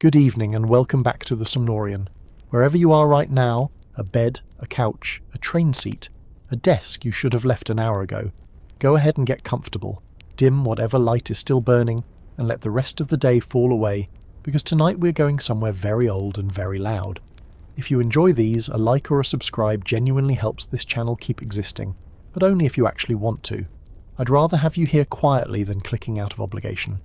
Good evening and welcome back to the Somnorian. Wherever you are right now, a bed, a couch, a train seat, a desk you should have left an hour ago, go ahead and get comfortable, dim whatever light is still burning, and let the rest of the day fall away, because tonight we're going somewhere very old and very loud. If you enjoy these, a like or a subscribe genuinely helps this channel keep existing, but only if you actually want to. I'd rather have you here quietly than clicking out of obligation.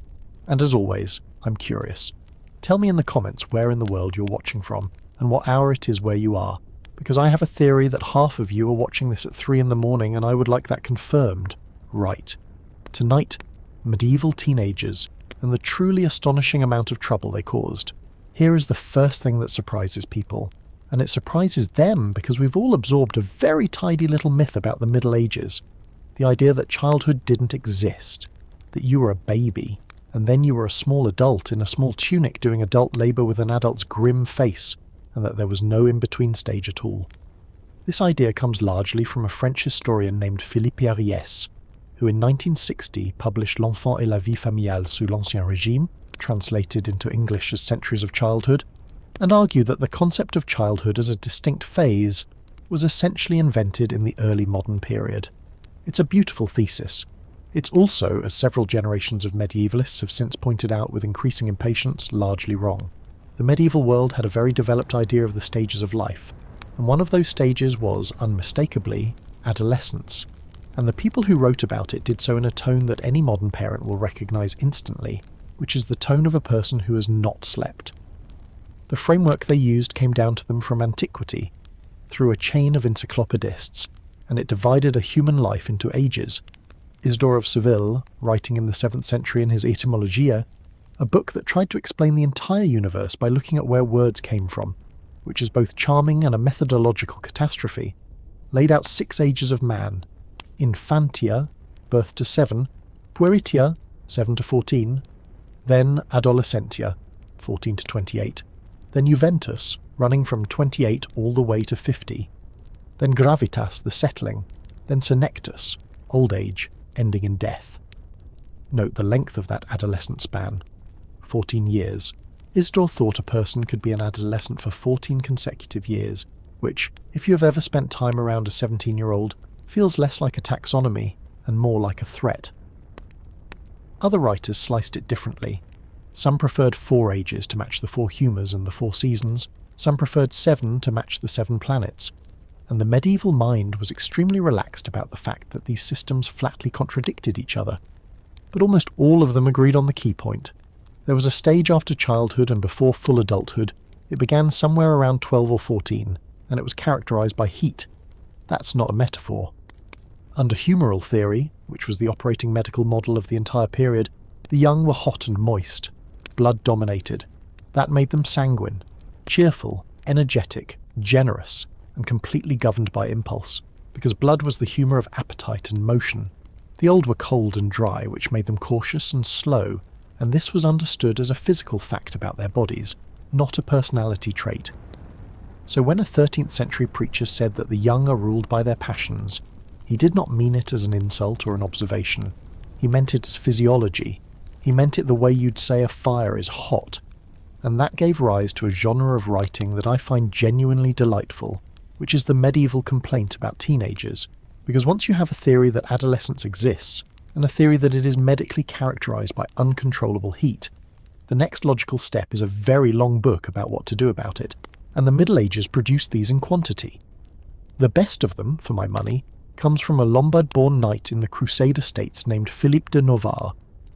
And as always, I'm curious. Tell me in the comments where in the world you're watching from, and what hour it is where you are, because I have a theory that half of you are watching this at 3 in the morning and I would like that confirmed. Right. Tonight, medieval teenagers, and the truly astonishing amount of trouble they caused. Here is the first thing that surprises people, and it surprises them because we've all absorbed a very tidy little myth about the Middle Ages. The idea that childhood didn't exist, that you were a baby, and then you were a small adult in a small tunic doing adult labour with an adult's grim face, and that there was no in-between stage at all. This idea comes largely from a French historian named Philippe Ariès, who in 1960 published L'Enfant et la vie familiale sous l'Ancien Régime, translated into English as Centuries of Childhood, and argued that the concept of childhood as a distinct phase was essentially invented in the early modern period. It's a beautiful thesis. It's also, as several generations of medievalists have since pointed out with increasing impatience, largely wrong. The medieval world had a very developed idea of the stages of life, and one of those stages was, unmistakably, adolescence, and the people who wrote about it did so in a tone that any modern parent will recognise instantly, which is the tone of a person who has not slept. The framework they used came down to them from antiquity, through a chain of encyclopedists, and it divided a human life into ages. Isidore of Seville, writing in the 7th century in his Etymologia, a book that tried to explain the entire universe by looking at where words came from, which is both charming and a methodological catastrophe, laid out 6 ages of man: infantia, birth to 7, pueritia, 7 to 14, then adolescentia, 14 to 28, then juventus, running from 28 all the way to 50, then gravitas, the settling, then senectus, old age, ending in death. Note the length of that adolescent span, 14 years. Isidore thought a person could be an adolescent for 14 consecutive years, which, if you have ever spent time around a 17-year-old, feels less like a taxonomy and more like a threat. Other writers sliced it differently. Some preferred 4 ages to match the 4 humours and the 4 seasons, some preferred 7 to match the 7 planets, and the medieval mind was extremely relaxed about the fact that these systems flatly contradicted each other. But almost all of them agreed on the key point. There was a stage after childhood and before full adulthood. It began somewhere around 12 or 14, and it was characterised by heat. That's not a metaphor. Under humoral theory, which was the operating medical model of the entire period, the young were hot and moist, blood-dominated. That made them sanguine, cheerful, energetic, generous, and completely governed by impulse, because blood was the humour of appetite and motion. The old were cold and dry, which made them cautious and slow, and this was understood as a physical fact about their bodies, not a personality trait. So when a 13th century preacher said that the young are ruled by their passions, he did not mean it as an insult or an observation. He meant it as physiology. He meant it the way you'd say a fire is hot, and that gave rise to a genre of writing that I find genuinely delightful, which is the medieval complaint about teenagers, because once you have a theory that adolescence exists, and a theory that it is medically characterised by uncontrollable heat, the next logical step is a very long book about what to do about it, and the Middle Ages produced these in quantity. The best of them, for my money, comes from a Lombard-born knight in the Crusader states named Philippe de Navarre,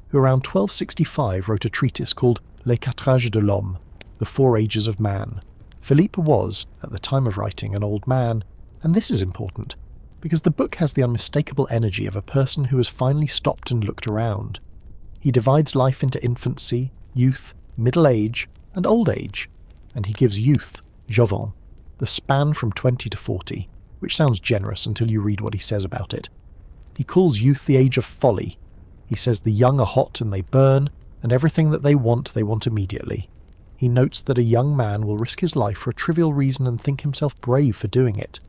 who around 1265 wrote a treatise called Les Quatre Âges de l'Homme, the 4 Ages of Man. Philippe was, at the time of writing, an old man, and this is important, because the book has the unmistakable energy of a person who has finally stopped and looked around. He divides life into infancy, youth, middle age, and old age, and he gives youth, jovan, the span from 20 to 40, which sounds generous until you read what he says about it. He calls youth the age of folly. He says the young are hot and they burn, and everything that they want immediately. He notes that a young man will risk his life for a trivial reason and think himself brave for doing it.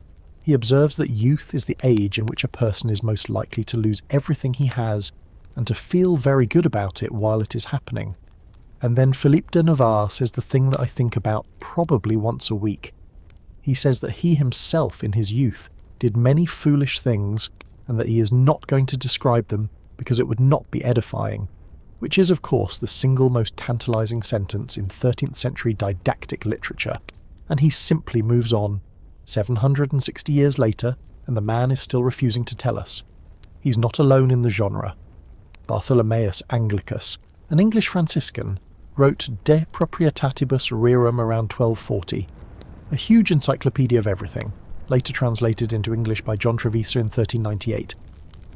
He observes that youth is the age in which a person is most likely to lose everything he has and to feel very good about it while it is happening. And then Philippe de Navarre says the thing that I think about probably once a week. He says that he himself in his youth did many foolish things and that he is not going to describe them because it would not be edifying, which is of course the single most tantalising sentence in 13th century didactic literature, and he simply moves on, 760 years later, and the man is still refusing to tell us. He's not alone in the genre. Bartholomeus Anglicus, an English Franciscan, wrote De Proprietatibus Rerum around 1240, a huge encyclopedia of everything, later translated into English by John Trevisa in 1398.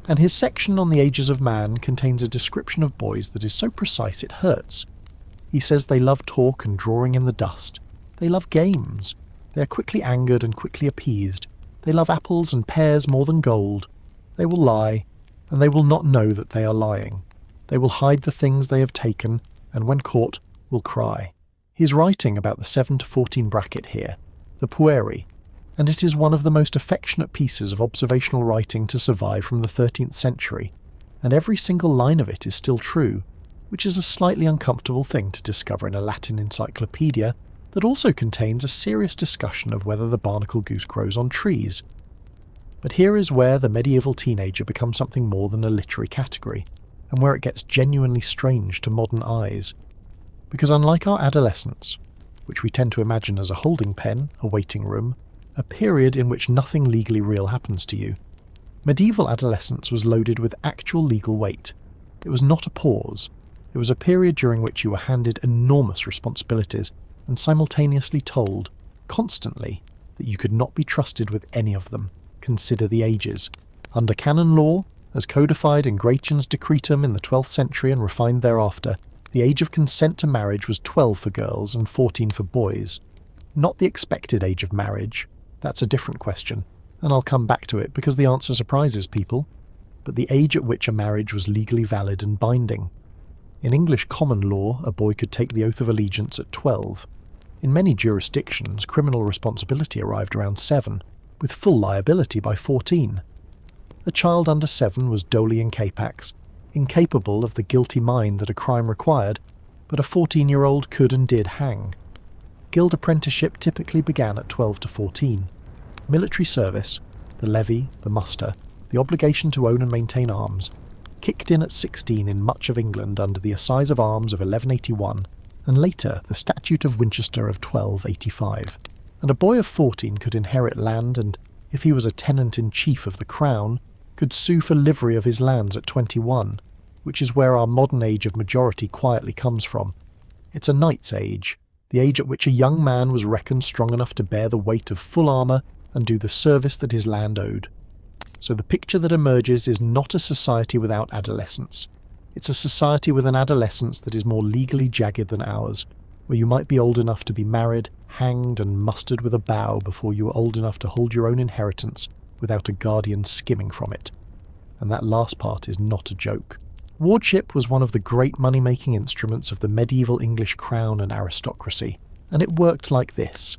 And his section on the ages of man contains a description of boys that is so precise it hurts. He says they love talk and drawing in the dust. They love games. They are quickly angered and quickly appeased. They love apples and pears more than gold. They will lie, and they will not know that they are lying. They will hide the things they have taken, and when caught, will cry. He's writing about the 7 to 14 bracket here, the pueri, and it is one of the most affectionate pieces of observational writing to survive from the 13th century, and every single line of it is still true, which is a slightly uncomfortable thing to discover in a Latin encyclopedia that also contains a serious discussion of whether the barnacle goose grows on trees. But here is where the medieval teenager becomes something more than a literary category, and where it gets genuinely strange to modern eyes. Because unlike our adolescence, which we tend to imagine as a holding pen, a waiting room, a period in which nothing legally real happens to you, medieval adolescence was loaded with actual legal weight. It was not a pause. It was a period during which you were handed enormous responsibilities and simultaneously told, constantly, that you could not be trusted with any of them. Consider the ages. Under canon law, as codified in Gratian's Decretum in the 12th century and refined thereafter, the age of consent to marriage was 12 for girls and 14 for boys. Not the expected age of marriage. That's a different question, and I'll come back to it because the answer surprises people, but the age at which a marriage was legally valid and binding. In English common law, a boy could take the oath of allegiance at 12. In many jurisdictions, criminal responsibility arrived around 7, with full liability by 14. A child under 7 was doli in capax, incapable of the guilty mind that a crime required, but a 14-year-old could and did hang. Guild apprenticeship typically began at 12 to 14. Military service, the levy, the muster, the obligation to own and maintain arms, kicked in at 16 in much of England under the Assize of Arms of 1181, and later the Statute of Winchester of 1285. And a boy of 14 could inherit land and, if he was a tenant-in-chief of the Crown, could sue for livery of his lands at 21, which is where our modern age of majority quietly comes from. It's a knight's age, the age at which a young man was reckoned strong enough to bear the weight of full armour and do the service that his land owed. So the picture that emerges is not a society without adolescence. It's a society with an adolescence that is more legally jagged than ours, where you might be old enough to be married, hanged and mustered with a bow before you were old enough to hold your own inheritance without a guardian skimming from it. And that last part is not a joke. Wardship was one of the great money-making instruments of the medieval English crown and aristocracy, and it worked like this.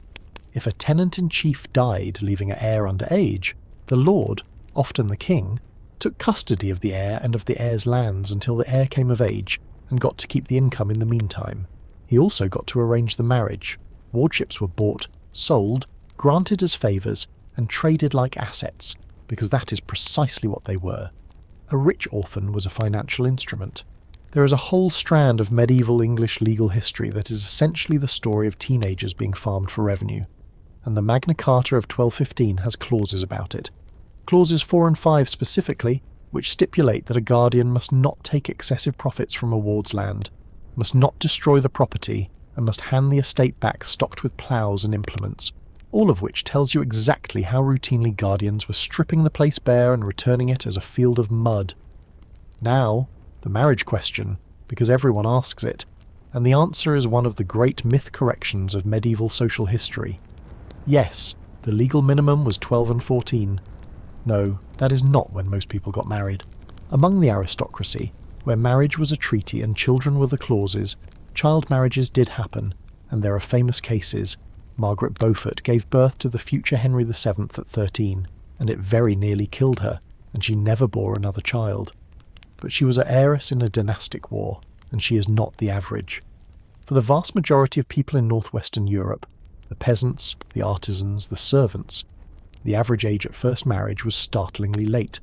If a tenant-in-chief died leaving an heir under age, the lord, often the king, took custody of the heir and of the heir's lands until the heir came of age and got to keep the income in the meantime. He also got to arrange the marriage. Wardships were bought, sold, granted as favours, and traded like assets, because that is precisely what they were. A rich orphan was a financial instrument. There is a whole strand of medieval English legal history that is essentially the story of teenagers being farmed for revenue, and the Magna Carta of 1215 has clauses about it. Clauses 4 and 5 specifically, which stipulate that a guardian must not take excessive profits from a ward's land, must not destroy the property, and must hand the estate back stocked with ploughs and implements, all of which tells you exactly how routinely guardians were stripping the place bare and returning it as a field of mud. Now, the marriage question, because everyone asks it, and the answer is one of the great myth corrections of medieval social history. Yes, the legal minimum was 12 and 14. No, that is not when most people got married. Among the aristocracy, where marriage was a treaty and children were the clauses, child marriages did happen, and there are famous cases. Margaret Beaufort gave birth to the future Henry VII at 13, and it very nearly killed her, and she never bore another child. But she was an heiress in a dynastic war, and she is not the average. For the vast majority of people in northwestern Europe, the peasants, the artisans, the servants, the average age at first marriage was startlingly late.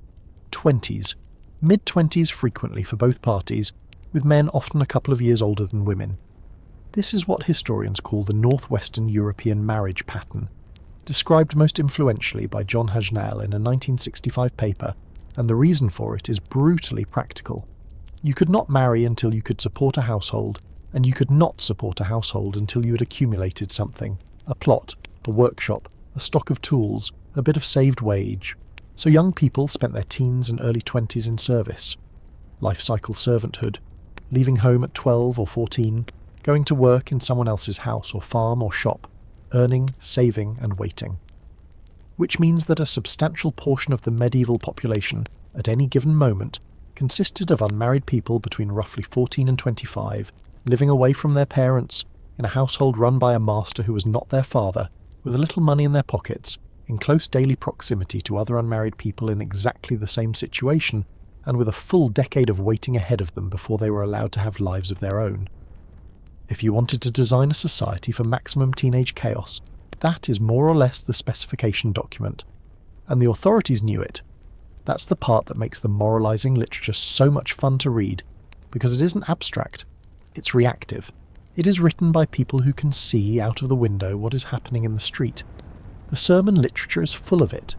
20s, mid-20s frequently for both parties, with men often a couple of years older than women. This is what historians call the northwestern European marriage pattern, described most influentially by John Hajnal in a 1965 paper, and the reason for it is brutally practical. You could not marry until you could support a household, and you could not support a household until you had accumulated something, a plot, a workshop, a stock of tools, a bit of saved wage. So young people spent their teens and early 20s in service. Life cycle servanthood, leaving home at 12 or 14, going to work in someone else's house or farm or shop, earning, saving and waiting. Which means that a substantial portion of the medieval population, at any given moment, consisted of unmarried people between roughly 14 and 25, living away from their parents, in a household run by a master who was not their father, with a little money in their pockets, in close daily proximity to other unmarried people in exactly the same situation, and with a full decade of waiting ahead of them before they were allowed to have lives of their own. If you wanted to design a society for maximum teenage chaos, that is more or less the specification document. And the authorities knew it. That's the part that makes the moralizing literature so much fun to read, because it isn't abstract, it's reactive. It is written by people who can see out of the window what is happening in the street. The sermon literature is full of it.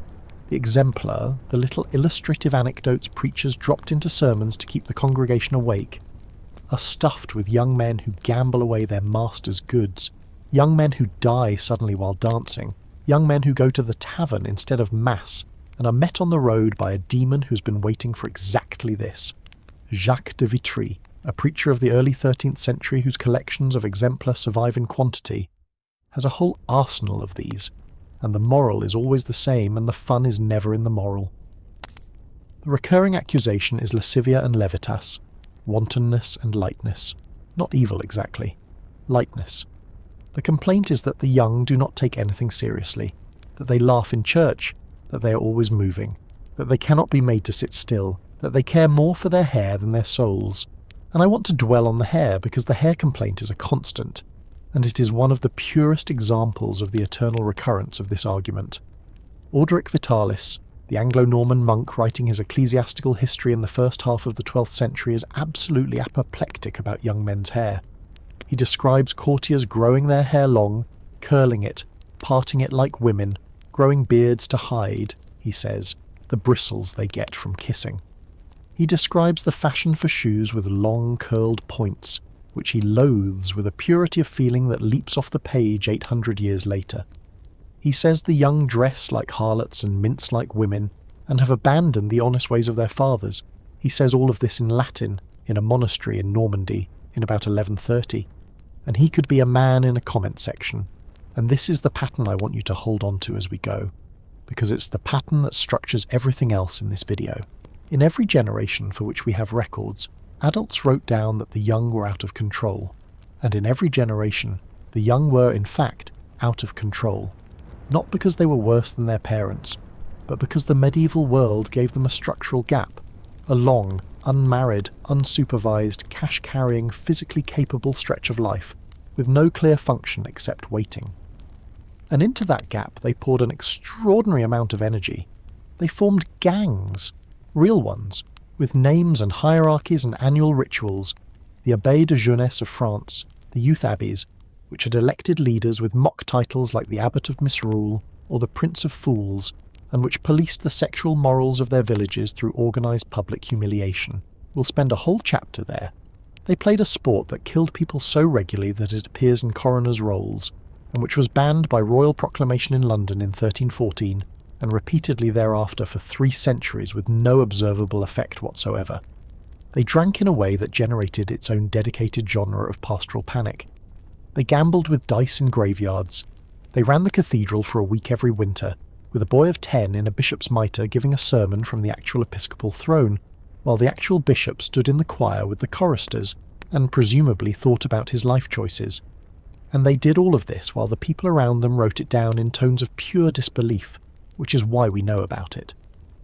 The exemplar, the little illustrative anecdotes preachers dropped into sermons to keep the congregation awake, are stuffed with young men who gamble away their master's goods, young men who die suddenly while dancing, young men who go to the tavern instead of mass, and are met on the road by a demon who's been waiting for exactly this. Jacques de Vitry, a preacher of the early 13th century whose collections of exemplar survive in quantity, has a whole arsenal of these, and the moral is always the same and the fun is never in the moral. The recurring accusation is lascivia and levitas, wantonness and lightness. Not evil exactly. Lightness. The complaint is that the young do not take anything seriously, that they laugh in church, that they are always moving, that they cannot be made to sit still, that they care more for their hair than their souls. And I want to dwell on the hair because the hair complaint is a constant, and it is one of the purest examples of the eternal recurrence of this argument. Orderic Vitalis, the Anglo-Norman monk writing his ecclesiastical history in the first half of the 12th century, is absolutely apoplectic about young men's hair. He describes courtiers growing their hair long, curling it, parting it like women, growing beards to hide, he says, the bristles they get from kissing. He describes the fashion for shoes with long curled points, which he loathes with a purity of feeling that leaps off the page 800 years later. He says the young dress like harlots and mince like women, and have abandoned the honest ways of their fathers. He says all of this in Latin, in a monastery in Normandy, in about 1130. And he could be a man in a comment section. And this is the pattern I want you to hold on to as we go, because it's the pattern that structures everything else in this video. In every generation for which we have records, adults wrote down that the young were out of control. And in every generation, the young were, in fact, out of control. Not because they were worse than their parents, but because the medieval world gave them a structural gap, a long, unmarried, unsupervised, cash-carrying, physically capable stretch of life, with no clear function except waiting. And into that gap they poured an extraordinary amount of energy. They formed gangs, real ones, with names and hierarchies and annual rituals, the Abbaye de Jeunesse of France, the youth abbeys, which had elected leaders with mock titles like the Abbot of Misrule or the Prince of Fools, and which policed the sexual morals of their villages through organised public humiliation. We'll spend a whole chapter there. They played a sport that killed people so regularly that it appears in coroners' rolls, and which was banned by royal proclamation in London in 1314, and repeatedly thereafter for 3 centuries with no observable effect whatsoever. They drank in a way that generated its own dedicated genre of pastoral panic. They gambled with dice in graveyards. They ran the cathedral for a week every winter, with a boy of 10 in a bishop's mitre giving a sermon from the actual episcopal throne, while the actual bishop stood in the choir with the choristers and presumably thought about his life choices. And they did all of this while the people around them wrote it down in tones of pure disbelief, which is why we know about it.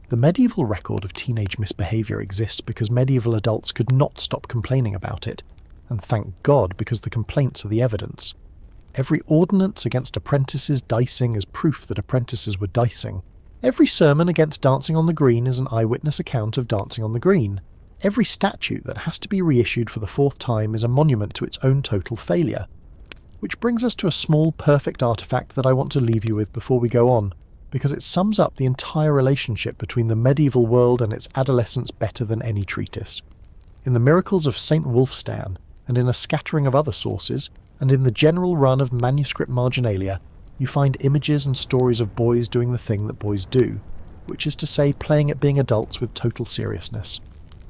The medieval record of teenage misbehaviour exists because medieval adults could not stop complaining about it, and thank God, because the complaints are the evidence. Every ordinance against apprentices dicing is proof that apprentices were dicing. Every sermon against dancing on the green is an eyewitness account of dancing on the green. Every statute that has to be reissued for the 4th time is a monument to its own total failure. Which brings us to a small, perfect artifact that I want to leave you with before we go on, because it sums up the entire relationship between the medieval world and its adolescence better than any treatise. In the Miracles of St. Wulfstan, and in a scattering of other sources, and in the general run of manuscript marginalia, you find images and stories of boys doing the thing that boys do, which is to say playing at being adults with total seriousness.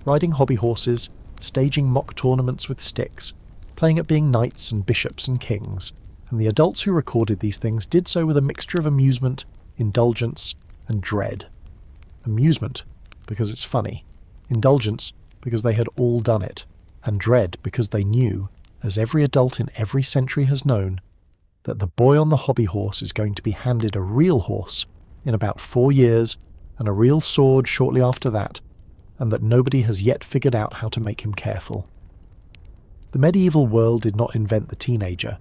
Riding hobby horses, staging mock tournaments with sticks, playing at being knights and bishops and kings, and the adults who recorded these things did so with a mixture of amusement, indulgence, and dread. Amusement, because it's funny. Indulgence, because they had all done it. And dread, because they knew, as every adult in every century has known, that the boy on the hobby horse is going to be handed a real horse in about 4 years, and a real sword shortly after that, and that nobody has yet figured out how to make him careful. The medieval world did not invent the teenager,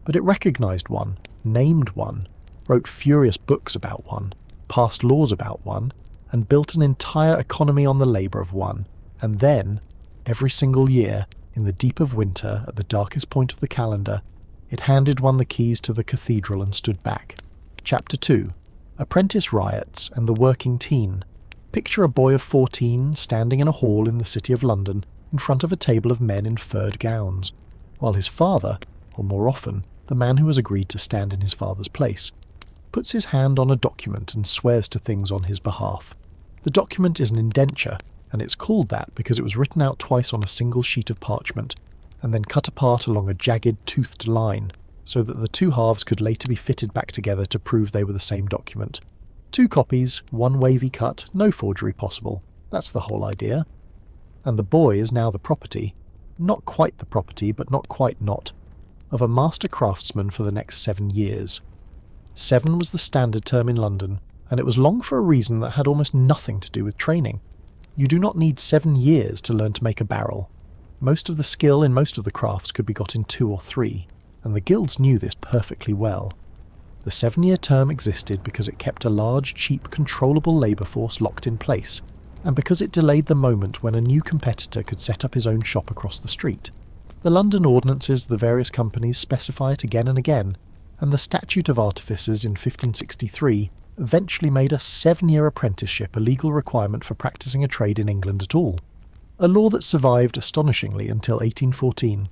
but it recognized one, named one, wrote furious books about one, passed laws about one, and built an entire economy on the labour of one, and then, every single year, in the deep of winter, at the darkest point of the calendar, it handed one the keys to the cathedral and stood back. Chapter 2. Apprentice Riots and the Working Teen. Picture a boy of 14 standing in a hall in the city of London in front of a table of men in furred gowns, while his father, or more often, the man who has agreed to stand in his father's place, puts his hand on a document and swears to things on his behalf. The document is an indenture, and it's called that because it was written out twice on a single sheet of parchment, and then cut apart along a jagged, toothed line, so that the two halves could later be fitted back together to prove they were the same document. 2 copies, 1 wavy cut, no forgery possible. That's the whole idea. And the boy is now the property, not quite the property, but not quite not, of a master craftsman for the next 7 years. 7 was the standard term in London, and it was long for a reason that had almost nothing to do with training. You do not need 7 years to learn to make a barrel. Most of the skill in most of the crafts could be got in 2 or 3, and the guilds knew this perfectly well. The 7-year term existed because it kept a large, cheap, controllable labour force locked in place, and because it delayed the moment when a new competitor could set up his own shop across the street. The London ordinances of the various companies specify it again and again, and the Statute of Artificers in 1563 eventually made a 7-year apprenticeship a legal requirement for practising a trade in England at all, a law that survived astonishingly until 1814.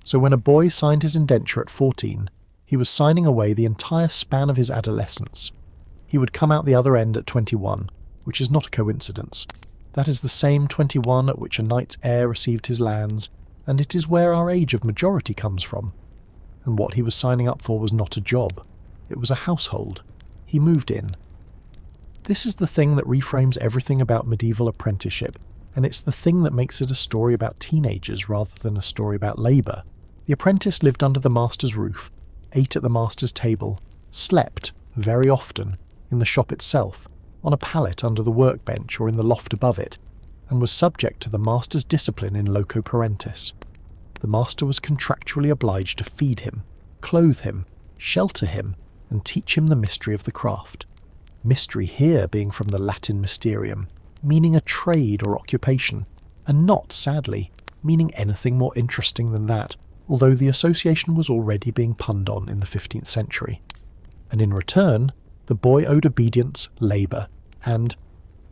So when a boy signed his indenture at 14, he was signing away the entire span of his adolescence. He would come out the other end at 21, which is not a coincidence. That is the same 21 at which a knight's heir received his lands, and it is where our age of majority comes from. And what he was signing up for was not a job. It was a household. He moved in. This is the thing that reframes everything about medieval apprenticeship, and it's the thing that makes it a story about teenagers rather than a story about labour. The apprentice lived under the master's roof, ate at the master's table, slept, very often, in the shop itself, on a pallet under the workbench or in the loft above it, and was subject to the master's discipline in loco parentis. The master was contractually obliged to feed him, clothe him, shelter him, and teach him the mystery of the craft. Mystery here being from the Latin mysterium, meaning a trade or occupation, and not, sadly, meaning anything more interesting than that, although the association was already being punned on in the 15th century. And in return, the boy owed obedience, labour, and,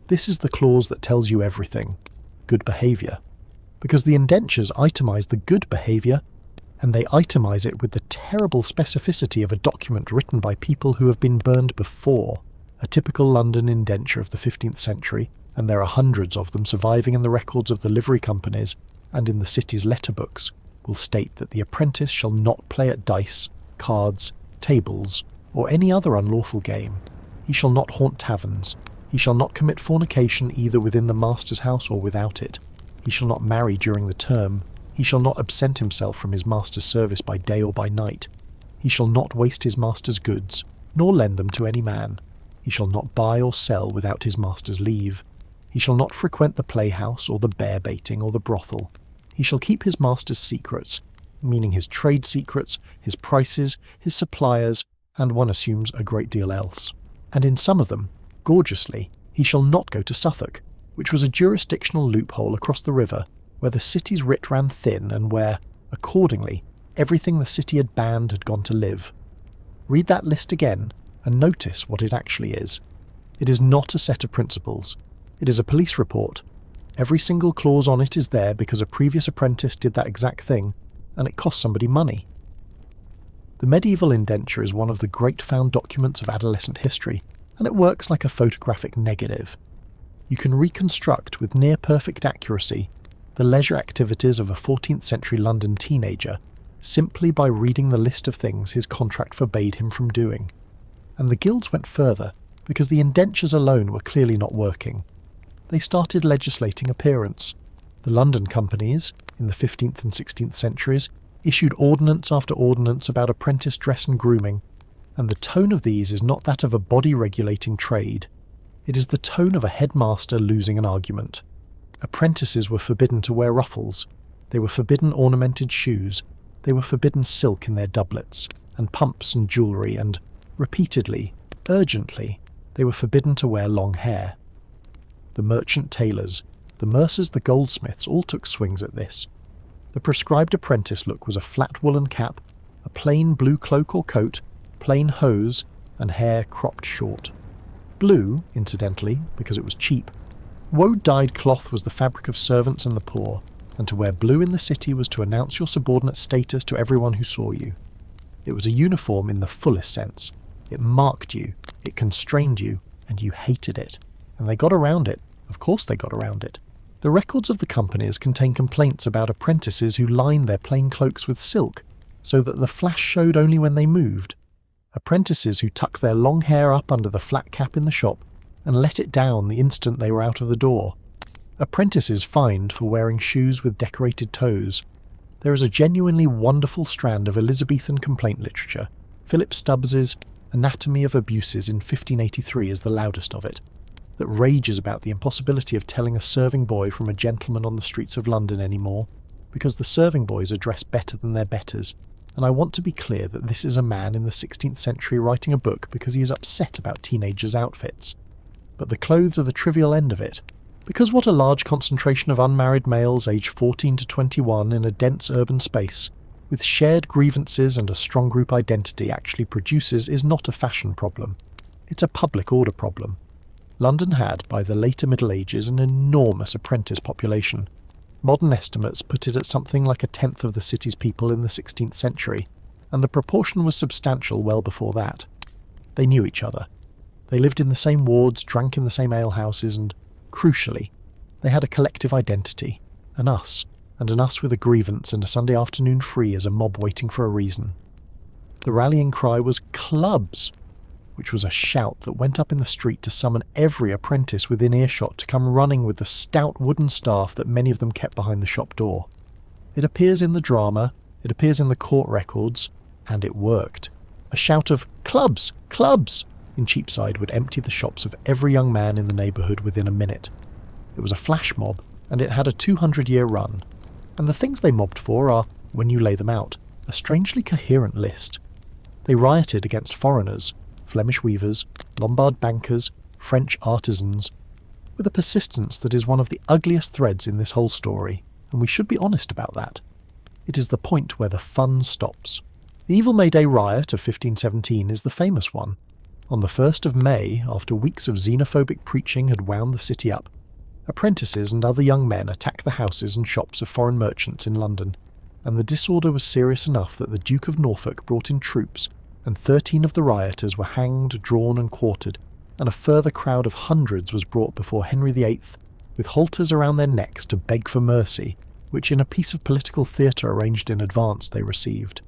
this is the clause that tells you everything, good behaviour. Because the indentures itemise the good behaviour, and they itemise it with the terrible specificity of a document written by people who have been burned before. A typical London indenture of the 15th century, and there are hundreds of them surviving in the records of the livery companies and in the city's letterbooks, will state that the apprentice shall not play at dice, cards, tables, or any other unlawful game. He shall not haunt taverns. He shall not commit fornication either within the master's house or without it. He shall not marry during the term. He shall not absent himself from his master's service by day or by night. He shall not waste his master's goods, nor lend them to any man. He shall not buy or sell without his master's leave. He shall not frequent the playhouse or the bear-baiting or the brothel. He shall keep his master's secrets, meaning his trade secrets, his prices, his suppliers, and one assumes a great deal else. And in some of them, gorgeously, he shall not go to Suffolk, which was a jurisdictional loophole across the river where the city's writ ran thin and where, accordingly, everything the city had banned had gone to live. Read that list again and notice what it actually is. It is not a set of principles. It is a police report. Every single clause on it is there because a previous apprentice did that exact thing, and it cost somebody money. The medieval indenture is one of the great found documents of adolescent history, and it works like a photographic negative. You can reconstruct with near-perfect accuracy the leisure activities of a 14th century London teenager simply by reading the list of things his contract forbade him from doing. And the guilds went further because the indentures alone were clearly not working. They started legislating appearance. The London companies, in the 15th and 16th centuries, issued ordinance after ordinance about apprentice dress and grooming, and the tone of these is not that of a body-regulating trade. It is the tone of a headmaster losing an argument. Apprentices were forbidden to wear ruffles. They were forbidden ornamented shoes. They were forbidden silk in their doublets, and pumps and jewellery, and, repeatedly, urgently, they were forbidden to wear long hair. The merchant tailors, the mercers, the goldsmiths all took swings at this. The prescribed apprentice look was a flat woolen cap, a plain blue cloak or coat, plain hose, and hair cropped short. Blue, incidentally, because it was cheap. Woad-dyed cloth was the fabric of servants and the poor, and to wear blue in the city was to announce your subordinate status to everyone who saw you. It was a uniform in the fullest sense. It marked you, it constrained you, and you hated it. And they got around it. Of course they got around it. The records of the companies contain complaints about apprentices who lined their plain cloaks with silk, so that the flash showed only when they moved. Apprentices who tucked their long hair up under the flat cap in the shop and let it down the instant they were out of the door. Apprentices fined for wearing shoes with decorated toes. There is a genuinely wonderful strand of Elizabethan complaint literature. Philip Stubbs's Anatomy of Abuses in 1583 is the loudest of it, that rages about the impossibility of telling a serving boy from a gentleman on the streets of London anymore, because the serving boys are dressed better than their betters, and I want to be clear that this is a man in the 16th century writing a book because he is upset about teenagers' outfits. But the clothes are the trivial end of it, because what a large concentration of unmarried males aged 14 to 21 in a dense urban space, with shared grievances and a strong group identity actually produces is not a fashion problem. It's a public order problem. London had, by the later Middle Ages, an enormous apprentice population. Modern estimates put it at something like a tenth of the city's people in the 16th century, and the proportion was substantial well before that. They knew each other. They lived in the same wards, drank in the same alehouses, and, crucially, they had a collective identity, an us with a grievance and a Sunday afternoon free as a mob waiting for a reason. The rallying cry was "Clubs!" which was a shout that went up in the street to summon every apprentice within earshot to come running with the stout wooden staff that many of them kept behind the shop door. It appears in the drama, it appears in the court records, and it worked. A shout of "Clubs! Clubs!" in Cheapside would empty the shops of every young man in the neighbourhood within a minute. It was a flash mob, and it had a 200-year run. And the things they mobbed for are, when you lay them out, a strangely coherent list. They rioted against foreigners, Flemish weavers, Lombard bankers, French artisans, with a persistence that is one of the ugliest threads in this whole story, and we should be honest about that. It is the point where the fun stops. The Evil May Day riot of 1517 is the famous one. On the 1st of May, after weeks of xenophobic preaching had wound the city up, apprentices and other young men attacked the houses and shops of foreign merchants in London, and the disorder was serious enough that the Duke of Norfolk brought in troops, and 13 of the rioters were hanged, drawn and quartered, and a further crowd of hundreds was brought before Henry VIII, with halters around their necks to beg for mercy, which in a piece of political theatre arranged in advance they received.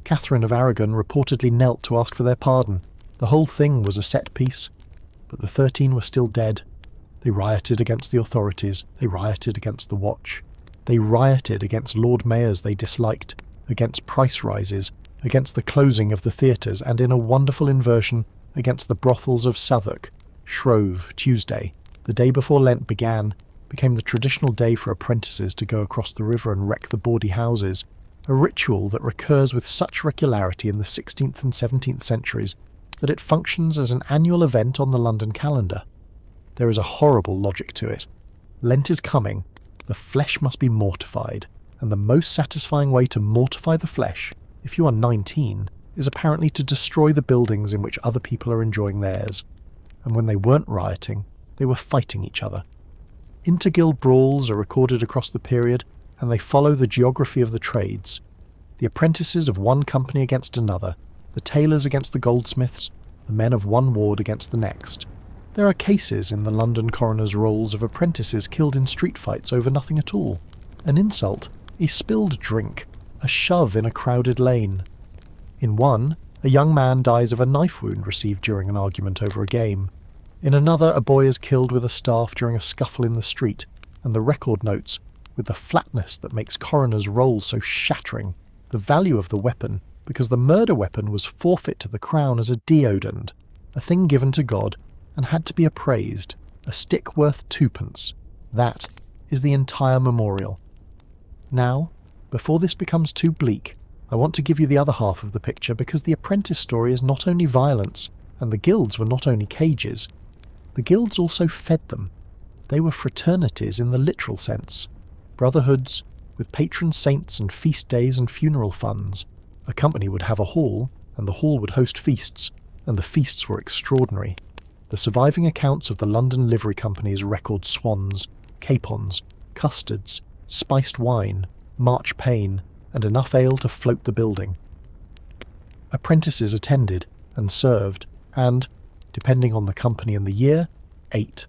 Catherine of Aragon reportedly knelt to ask for their pardon. The whole thing was a set piece, but the 13 were still dead. They rioted against the authorities, they rioted against the watch, they rioted against Lord Mayors they disliked, against price rises, against the closing of the theatres, and in a wonderful inversion, against the brothels of Southwark, Shrove, Tuesday, the day before Lent began, became the traditional day for apprentices to go across the river and wreck the bawdy houses, a ritual that recurs with such regularity in the 16th and 17th centuries that it functions as an annual event on the London calendar. There is a horrible logic to it. Lent is coming, the flesh must be mortified, and the most satisfying way to mortify the flesh, if you are 19, is apparently to destroy the buildings in which other people are enjoying theirs. And when they weren't rioting, they were fighting each other. Interguild brawls are recorded across the period, and they follow the geography of the trades. The apprentices of one company against another, the tailors against the goldsmiths, the men of one ward against the next. There are cases in the London coroner's rolls of apprentices killed in street fights over nothing at all. An insult, a spilled drink, a shove in a crowded lane. In one, a young man dies of a knife wound received during an argument over a game. In another, a boy is killed with a staff during a scuffle in the street, and the record notes, with the flatness that makes coroner's rolls so shattering, the value of the weapon, because the murder weapon was forfeit to the crown as a deodand, a thing given to God, and had to be appraised, a stick worth 2p. That is the entire memorial. Now, before this becomes too bleak, I want to give you the other half of the picture because the apprentice story is not only violence, and the guilds were not only cages. The guilds also fed them. They were fraternities in the literal sense. Brotherhoods, with patron saints and feast days and funeral funds. A company would have a hall, and the hall would host feasts, and the feasts were extraordinary. The surviving accounts of the London livery companies record swans, capons, custards, spiced wine, March pane, and enough ale to float the building. Apprentices attended and served, and, depending on the company and the year, ate.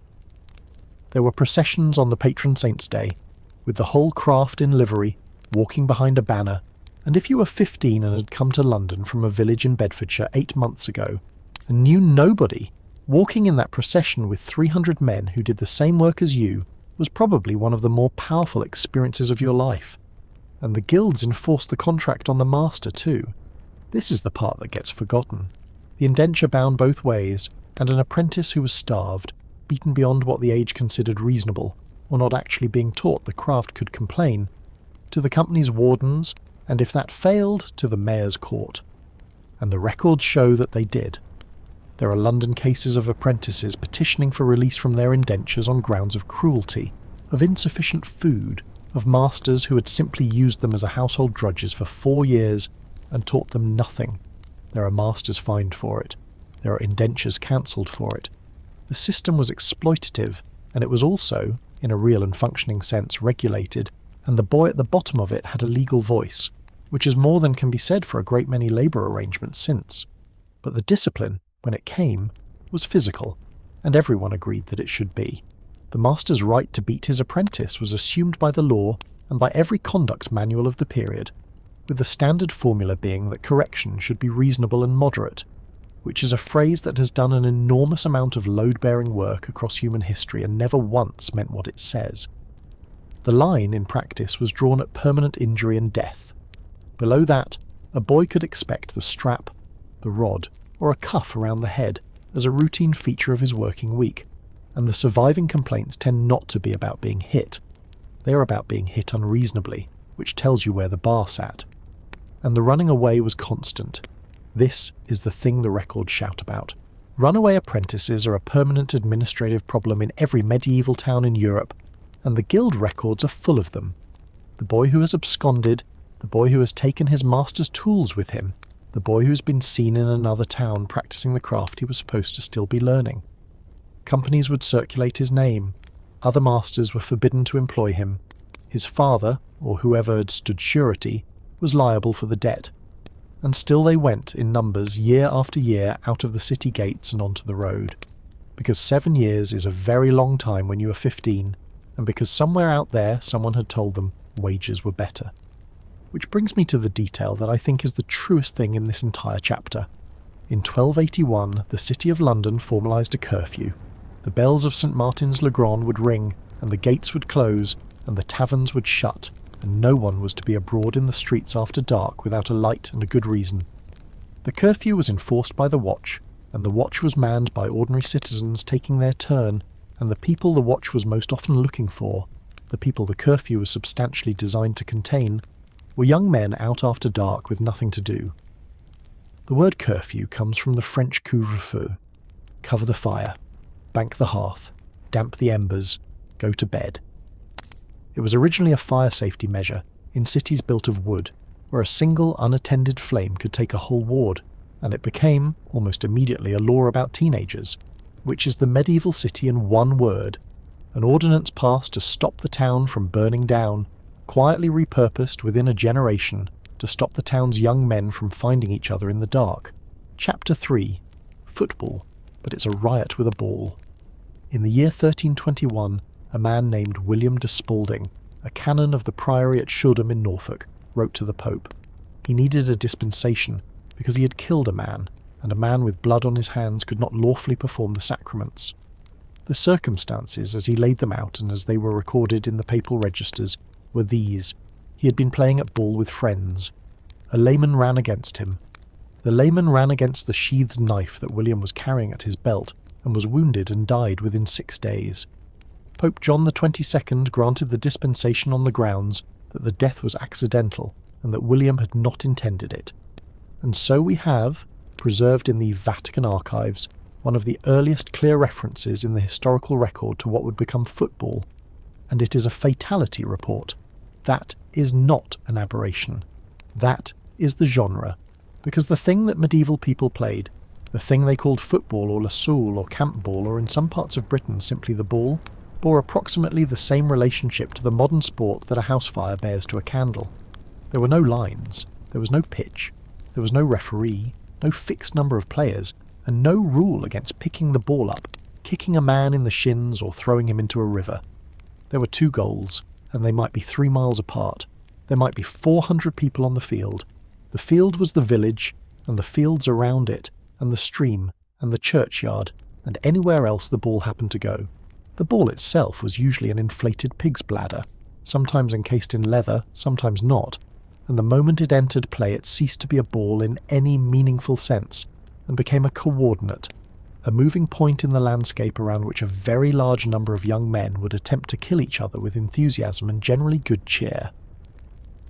There were processions on the patron saint's day, with the whole craft in livery, walking behind a banner, and if you were 15 and had come to London from a village in Bedfordshire 8 months ago, and knew nobody, walking in that procession with 300 men who did the same work as you was probably one of the more powerful experiences of your life. And the guilds enforced the contract on the master too. This is the part that gets forgotten. The indenture bound both ways, and an apprentice who was starved, beaten beyond what the age considered reasonable, or not actually being taught the craft could complain, to the company's wardens, and if that failed, to the mayor's court. And the records show that they did. There are London cases of apprentices petitioning for release from their indentures on grounds of cruelty, of insufficient food, of masters who had simply used them as a household drudges for 4 years and taught them nothing. There are masters fined for it. There are indentures cancelled for it. The system was exploitative, and it was also, in a real and functioning sense, regulated, and the boy at the bottom of it had a legal voice, which is more than can be said for a great many labour arrangements since. But the discipline, when it came, was physical, and everyone agreed that it should be. The master's right to beat his apprentice was assumed by the law and by every conduct manual of the period, with the standard formula being that correction should be reasonable and moderate, which is a phrase that has done an enormous amount of load-bearing work across human history and never once meant what it says. The line, in practice, was drawn at permanent injury and death. Below that, a boy could expect the strap, the rod, or a cuff around the head as a routine feature of his working week, and the surviving complaints tend not to be about being hit. They are about being hit unreasonably, which tells you where the bar sat. And the running away was constant. This is the thing the records shout about. Runaway apprentices are a permanent administrative problem in every medieval town in Europe, and the guild records are full of them. The boy who has absconded, the boy who has taken his master's tools with him, the boy who has been seen in another town practicing the craft he was supposed to still be learning. Companies would circulate his name. Other masters were forbidden to employ him. His father, or whoever had stood surety, was liable for the debt. And still they went in numbers year after year out of the city gates and onto the road. Because 7 years is a very long time when you are 15, and because somewhere out there someone had told them wages were better. Which brings me to the detail that I think is the truest thing in this entire chapter. In 1281, the City of London formalised a curfew. The bells of St Martin's le Grand would ring, and the gates would close, and the taverns would shut, and no one was to be abroad in the streets after dark without a light and a good reason. The curfew was enforced by the watch, and the watch was manned by ordinary citizens taking their turn, and the people the watch was most often looking for, the people the curfew was substantially designed to contain, were young men out after dark with nothing to do. The word curfew comes from the French couvre-feu: cover the fire, bank the hearth, damp the embers, go to bed. It was originally a fire safety measure in cities built of wood, where a single unattended flame could take a whole ward, and it became, almost immediately, a law about teenagers, which is the medieval city in one word: an ordinance passed to stop the town from burning down, quietly repurposed within a generation to stop the town's young men from finding each other in the dark. Chapter 3. Football, but it's a riot with a ball. In the year 1321, a man named William de Spalding, a canon of the priory at Shildham in Norfolk, wrote to the Pope. He needed a dispensation because he had killed a man, and a man with blood on his hands could not lawfully perform the sacraments. The circumstances, as he laid them out and as they were recorded in the papal registers, were these. He had been playing at ball with friends. A layman ran against him. The layman ran against the sheathed knife that William was carrying at his belt, and was wounded and died within 6 days. Pope John XXII granted the dispensation on the grounds that the death was accidental and that William had not intended it. And so we have, preserved in the Vatican archives, one of the earliest clear references in the historical record to what would become football, and it is a fatality report. That is not an aberration. That is the genre, because the thing that medieval people played, the thing they called football or la soule or camp ball, or in some parts of Britain simply the ball, bore approximately the same relationship to the modern sport that a house fire bears to a candle. There were no lines, there was no pitch, there was no referee, no fixed number of players, and no rule against picking the ball up, kicking a man in the shins or throwing him into a river. There were 2 goals, and they might be 3 miles apart. There might be 400 people on the field. The field was the village, and the fields around it, and the stream, and the churchyard, and anywhere else the ball happened to go. The ball itself was usually an inflated pig's bladder, sometimes encased in leather, sometimes not, and the moment it entered play it ceased to be a ball in any meaningful sense, and became a coordinate, a moving point in the landscape around which a very large number of young men would attempt to kill each other with enthusiasm and generally good cheer.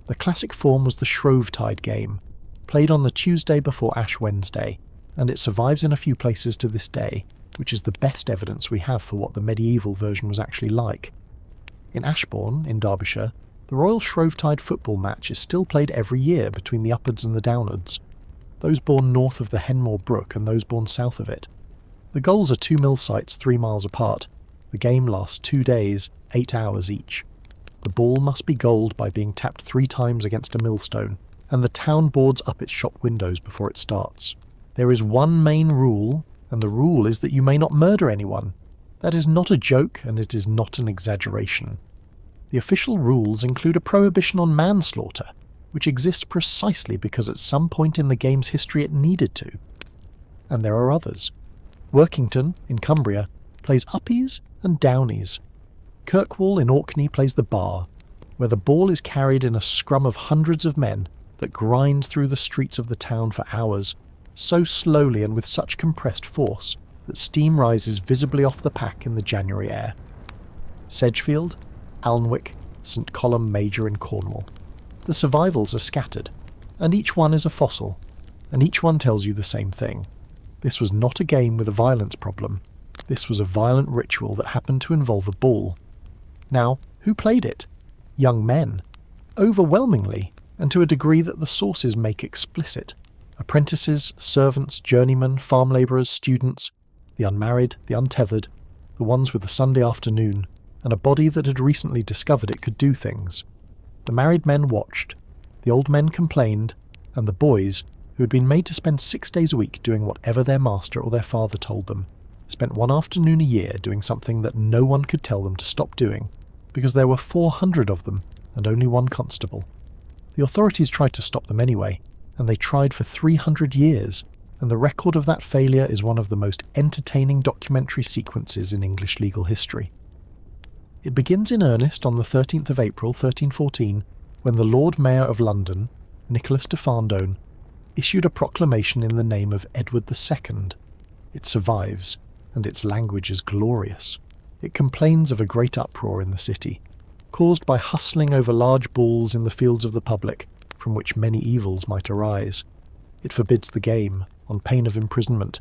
The classic form was the Shrovetide game, played on the Tuesday before Ash Wednesday, and it survives in a few places to this day, which is the best evidence we have for what the medieval version was actually like. In Ashbourne, in Derbyshire, the Royal Shrovetide football match is still played every year between the Uppards and the Downards, those born north of the Henmore Brook and those born south of it. The goals are 2 mill sites 3 miles apart. The game lasts 2 days, 8 hours each. The ball must be goaled by being tapped 3 times against a millstone, and the town boards up its shop windows before it starts. There is one main rule, and the rule is that you may not murder anyone. That is not a joke, and it is not an exaggeration. The official rules include a prohibition on manslaughter, which exists precisely because at some point in the game's history it needed to. And there are others. Workington, in Cumbria, plays uppies and downies. Kirkwall in Orkney plays the bar, where the ball is carried in a scrum of hundreds of men that grinds through the streets of the town for hours, so slowly and with such compressed force that steam rises visibly off the pack in the January air. Sedgefield, Alnwick, St Columb Major in Cornwall. The survivals are scattered, and each one is a fossil, and each one tells you the same thing. This was not a game with a violence problem. This was a violent ritual that happened to involve a ball. Now, who played it? Young men. Overwhelmingly, and to a degree that the sources make explicit. Apprentices, servants, journeymen, farm labourers, students, the unmarried, the untethered, the ones with the Sunday afternoon, and a body that had recently discovered it could do things. The married men watched, the old men complained, and the boys, who had been made to spend 6 days a week doing whatever their master or their father told them, spent one afternoon a year doing something that no one could tell them to stop doing, because there were 400 of them and only one constable. The authorities tried to stop them anyway, and they tried for 300 years, and the record of that failure is one of the most entertaining documentary sequences in English legal history. It begins in earnest on the 13th of April 1314, when the Lord Mayor of London, Nicholas de Fandone, issued a proclamation in the name of Edward II. It survives, and its language is glorious. It complains of a great uproar in the city, caused by hustling over large balls in the fields of the public, from which many evils might arise. It forbids the game, on pain of imprisonment.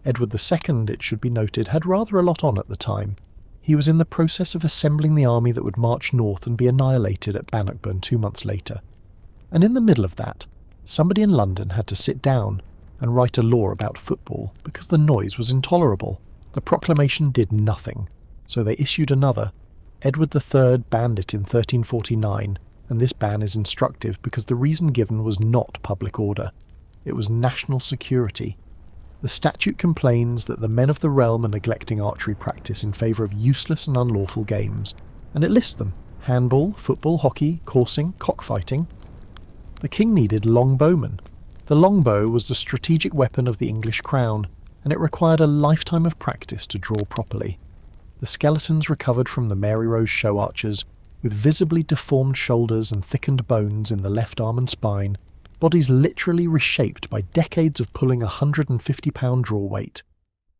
Edward II, it should be noted, had rather a lot on at the time. He was in the process of assembling the army that would march north and be annihilated at Bannockburn 2 months later. And in the middle of that, somebody in London had to sit down and write a law about football because the noise was intolerable. The proclamation did nothing, so they issued another. Edward III banned it in 1349, and this ban is instructive because the reason given was not public order. It was national security. The statute complains that the men of the realm are neglecting archery practice in favour of useless and unlawful games, and it lists them: handball, football, hockey, coursing, cockfighting. The king needed longbowmen. The longbow was the strategic weapon of the English crown, and it required a lifetime of practice to draw properly. The skeletons recovered from the Mary Rose show archers, with visibly deformed shoulders and thickened bones in the left arm and spine, bodies literally reshaped by decades of pulling a 150-pound draw weight.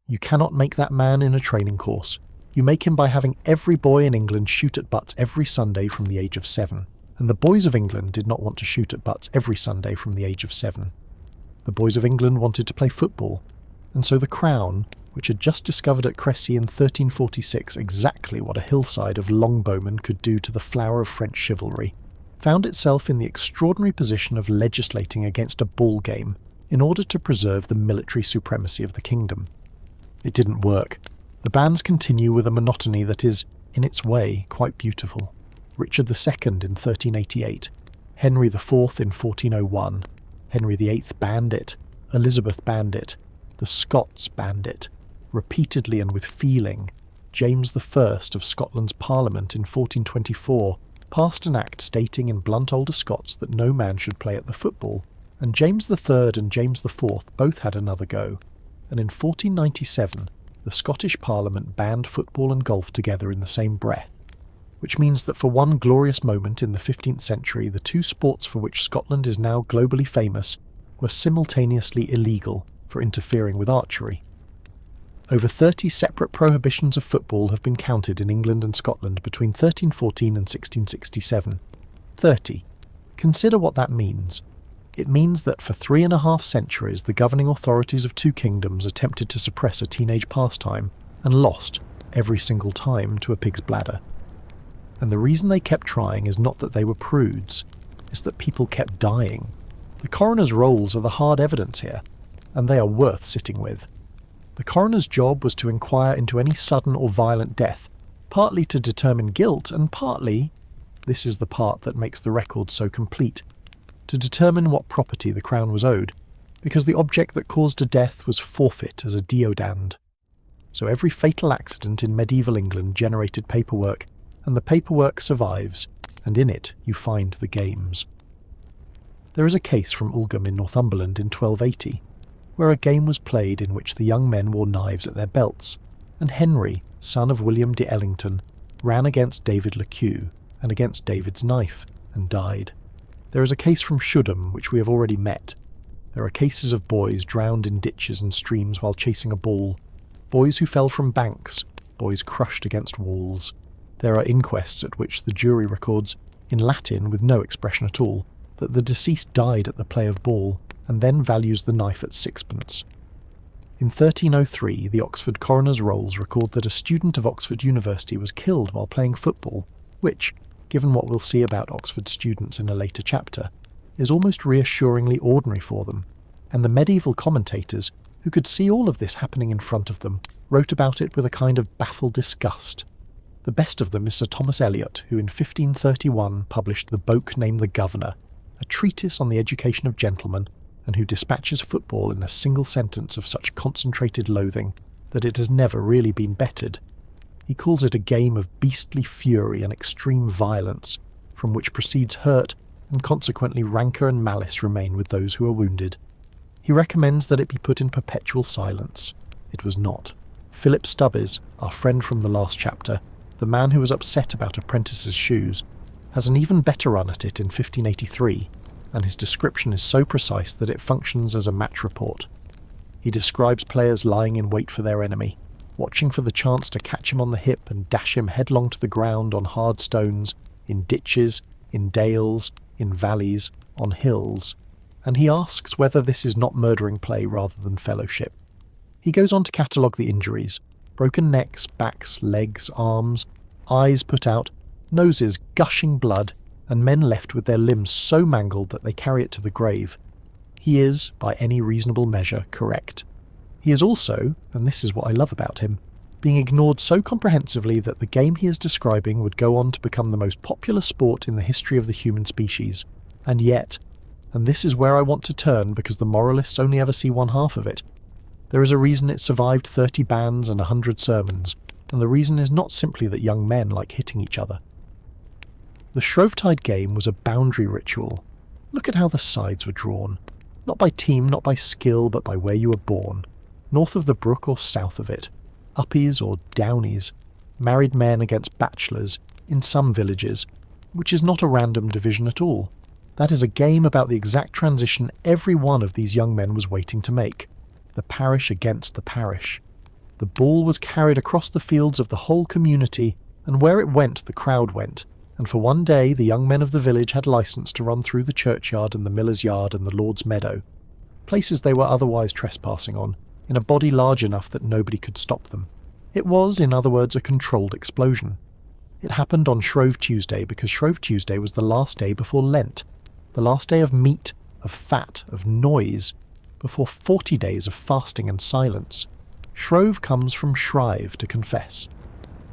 You cannot make that man in a training course. You make him by having every boy in England shoot at butts every Sunday from the age of 7. And the boys of England did not want to shoot at butts every Sunday from the age of 7. The boys of England wanted to play football, and so the Crown, which had just discovered at Crécy in 1346 exactly what a hillside of longbowmen could do to the flower of French chivalry, found itself in the extraordinary position of legislating against a ball game in order to preserve the military supremacy of the kingdom. It didn't work. The bans continue with a monotony that is, in its way, quite beautiful. Richard II in 1388, Henry IV in 1401, Henry VIII banned it, Elizabeth banned it, the Scots banned it, repeatedly and with feeling. James I of Scotland's Parliament in 1424 passed an act stating in blunt older Scots that no man should play at the football, and James III and James IV both had another go, and in 1497 the Scottish Parliament banned football and golf together in the same breath, which means that for one glorious moment in the 15th century the two sports for which Scotland is now globally famous were simultaneously illegal for interfering with archery. Over 30 separate prohibitions of football have been counted in England and Scotland between 1314 and 1667. 30. Consider what that means. It means that for 3.5 centuries the governing authorities of two kingdoms attempted to suppress a teenage pastime, and lost, every single time, to a pig's bladder. And the reason they kept trying is not that they were prudes, it's that people kept dying. The coroner's rolls are the hard evidence here, and they are worth sitting with. The coroner's job was to inquire into any sudden or violent death, partly to determine guilt, and partly, this is the part that makes the record so complete, to determine what property the crown was owed, because the object that caused a death was forfeit as a deodand. So every fatal accident in medieval England generated paperwork, and the paperwork survives, and in it you find the games. There is a case from Ulgam in Northumberland in 1280, where a game was played in which the young men wore knives at their belts, and Henry, son of William de Ellington, ran against David le Queux and against David's knife, and died. There is a case from Shudham which we have already met. There are cases of boys drowned in ditches and streams while chasing a ball, boys who fell from banks, boys crushed against walls. There are inquests at which the jury records, in Latin with no expression at all, that the deceased died at the play of ball, and then values the knife at 6pence. In 1303, the Oxford coroner's rolls record that a student of Oxford University was killed while playing football, which, given what we'll see about Oxford students in a later chapter, is almost reassuringly ordinary for them, and the medieval commentators, who could see all of this happening in front of them, wrote about it with a kind of baffled disgust. The best of them is Sir Thomas Eliot, who in 1531 published The Boke named the Governor, a treatise on the education of gentlemen, and who dispatches football in a single sentence of such concentrated loathing that it has never really been bettered. He calls it a game of beastly fury and extreme violence, from which proceeds hurt, and consequently rancour and malice remain with those who are wounded. He recommends that it be put in perpetual silence. It was not. Philip Stubbies, our friend from the last chapter, the man who was upset about Apprentice's shoes, has an even better run at it in 1583, and his description is so precise that it functions as a match report. He describes players lying in wait for their enemy, watching for the chance to catch him on the hip and dash him headlong to the ground on hard stones, in ditches, in dales, in valleys, on hills, and he asks whether this is not murdering play rather than fellowship. He goes on to catalogue the injuries: broken necks, backs, legs, arms, eyes put out, noses gushing blood, and men left with their limbs so mangled that they carry it to the grave. He is, by any reasonable measure, correct. He is also, and this is what I love about him, being ignored so comprehensively that the game he is describing would go on to become the most popular sport in the history of the human species. And yet, and this is where I want to turn because the moralists only ever see one half of it, there is a reason it survived 30 bans and 100 sermons, and the reason is not simply that young men like hitting each other. The Shrovetide game was a boundary ritual. Look at how the sides were drawn. Not by team, not by skill, but by where you were born. North of the brook or south of it. Uppies or downies. Married men against bachelors, in some villages, which is not a random division at all. That is a game about the exact transition every one of these young men was waiting to make. The parish against the parish. The ball was carried across the fields of the whole community, and where it went, the crowd went. And for one day the young men of the village had licence to run through the churchyard and the miller's yard and the lord's meadow, places they were otherwise trespassing on, in a body large enough that nobody could stop them. It was, in other words, a controlled explosion. It happened on Shrove Tuesday because Shrove Tuesday was the last day before Lent, the last day of meat, of fat, of noise, before 40 days of fasting and silence. Shrove comes from shrive, to confess.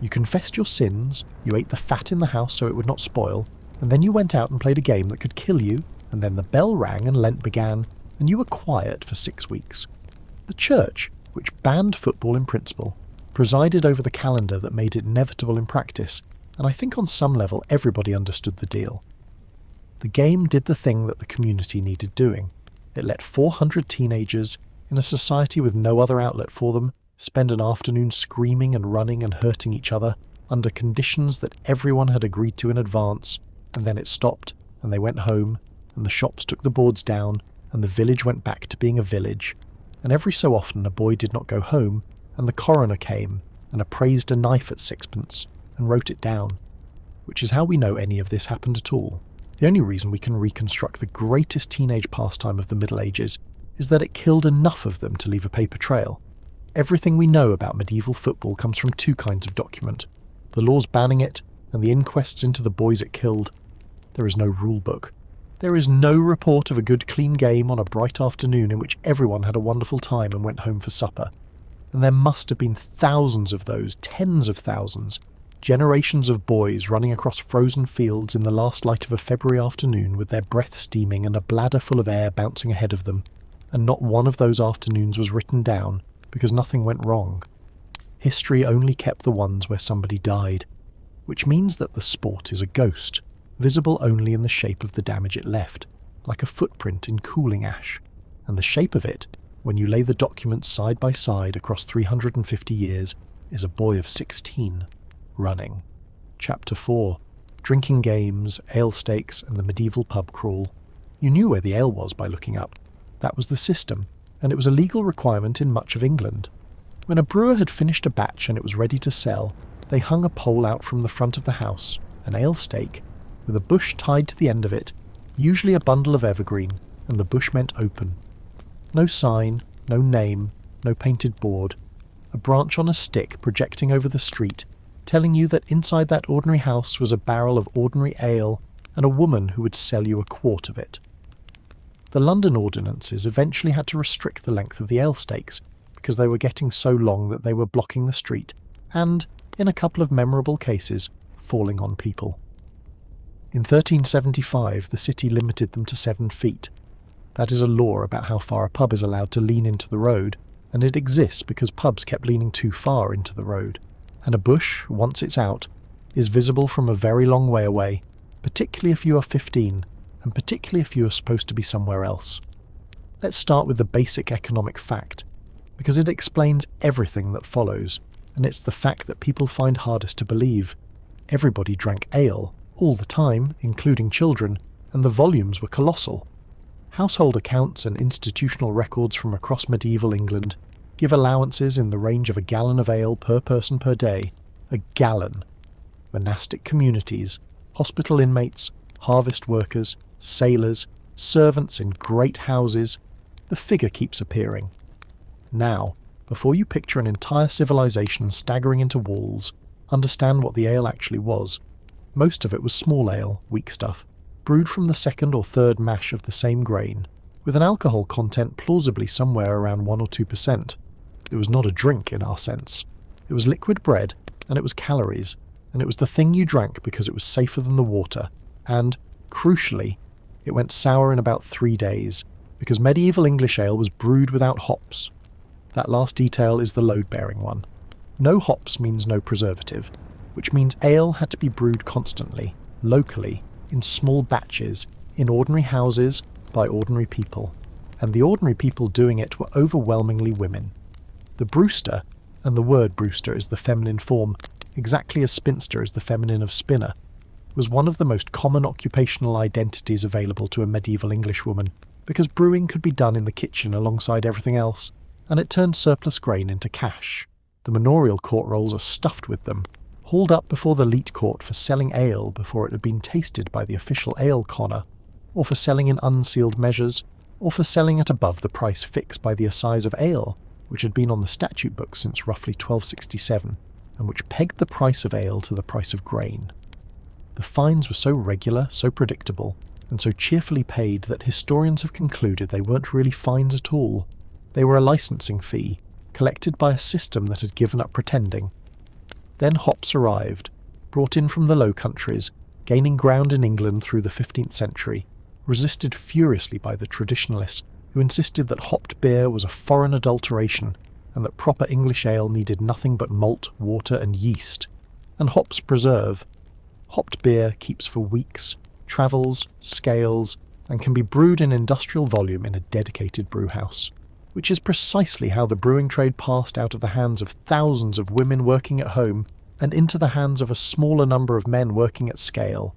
You confessed your sins, you ate the fat in the house so it would not spoil, and then you went out and played a game that could kill you, and then the bell rang and Lent began, and you were quiet for 6 weeks. The church, which banned football in principle, presided over the calendar that made it inevitable in practice, and I think on some level everybody understood the deal. The game did the thing that the community needed doing. It let 400 teenagers, in a society with no other outlet for them, spend an afternoon screaming and running and hurting each other under conditions that everyone had agreed to in advance, and then it stopped, and they went home, and the shops took the boards down, and the village went back to being a village, and every so often a boy did not go home, and the coroner came and appraised a knife at 6pence and wrote it down, which is how we know any of this happened at all. The only reason we can reconstruct the greatest teenage pastime of the Middle Ages is that it killed enough of them to leave a paper trail. Everything we know about medieval football comes from 2 kinds of document: the laws banning it and the inquests into the boys it killed. There is no rule book. There is no report of a good clean game on a bright afternoon in which everyone had a wonderful time and went home for supper. And there must have been thousands of those, tens of thousands, generations of boys running across frozen fields in the last light of a February afternoon with their breath steaming and a bladder full of air bouncing ahead of them, and not one of those afternoons was written down because nothing went wrong. History only kept the ones where somebody died, which means that the sport is a ghost, visible only in the shape of the damage it left, like a footprint in cooling ash, and the shape of it, when you lay the documents side by side across 350 years, is a boy of 16, running. Chapter 4. Drinking games, ale stakes, and the medieval pub crawl. You knew where the ale was by looking up. That was the system, and it was a legal requirement in much of England. When a brewer had finished a batch and it was ready to sell, they hung a pole out from the front of the house, an ale stake, with a bush tied to the end of it, usually a bundle of evergreen, and the bush meant open. No sign, no name, no painted board, a branch on a stick projecting over the street, telling you that inside that ordinary house was a barrel of ordinary ale and a woman who would sell you a quart of it. The London ordinances eventually had to restrict the length of the ale stakes, because they were getting so long that they were blocking the street, and, in a couple of memorable cases, falling on people. In 1375 the city limited them to 7 feet. That is a law about how far a pub is allowed to lean into the road, and it exists because pubs kept leaning too far into the road, and a bush, once it's out, is visible from a very long way away, particularly if you are 15, and particularly if you are supposed to be somewhere else. Let's start with the basic economic fact, because it explains everything that follows, and it's the fact that people find hardest to believe. Everybody drank ale, all the time, including children, and the volumes were colossal. Household accounts and institutional records from across medieval England give allowances in the range of a gallon of ale per person per day. A gallon. Monastic communities, hospital inmates, harvest workers, sailors, servants in great houses. The figure keeps appearing. Now, before you picture an entire civilization staggering into walls, understand what the ale actually was. Most of it was small ale, weak stuff, brewed from the second or third mash of the same grain, with an alcohol content plausibly somewhere around 1 or 2%. It was not a drink in our sense. It was liquid bread, and it was calories, and it was the thing you drank because it was safer than the water, and, crucially, it went sour in about 3 days, because medieval English ale was brewed without hops. That last detail is the load-bearing one. No hops means no preservative, which means ale had to be brewed constantly, locally, in small batches, in ordinary houses, by ordinary people. And the ordinary people doing it were overwhelmingly women. The brewster, and the word brewster is the feminine form, exactly as spinster is the feminine of spinner, was one of the most common occupational identities available to a medieval Englishwoman, because brewing could be done in the kitchen alongside everything else, and it turned surplus grain into cash. The manorial court rolls are stuffed with them, hauled up before the leet court for selling ale before it had been tasted by the official ale conner, or for selling in unsealed measures, or for selling at above the price fixed by the assize of ale, which had been on the statute book since roughly 1267, and which pegged the price of ale to the price of grain. The fines were so regular, so predictable, and so cheerfully paid that historians have concluded they weren't really fines at all. They were a licensing fee, collected by a system that had given up pretending. Then hops arrived, brought in from the Low Countries, gaining ground in England through the 15th century, resisted furiously by the traditionalists who insisted that hopped beer was a foreign adulteration and that proper English ale needed nothing but malt, water and yeast. And hops preserve. Hopped beer keeps for weeks, travels, scales, and can be brewed in industrial volume in a dedicated brewhouse, which is precisely how the brewing trade passed out of the hands of thousands of women working at home and into the hands of a smaller number of men working at scale,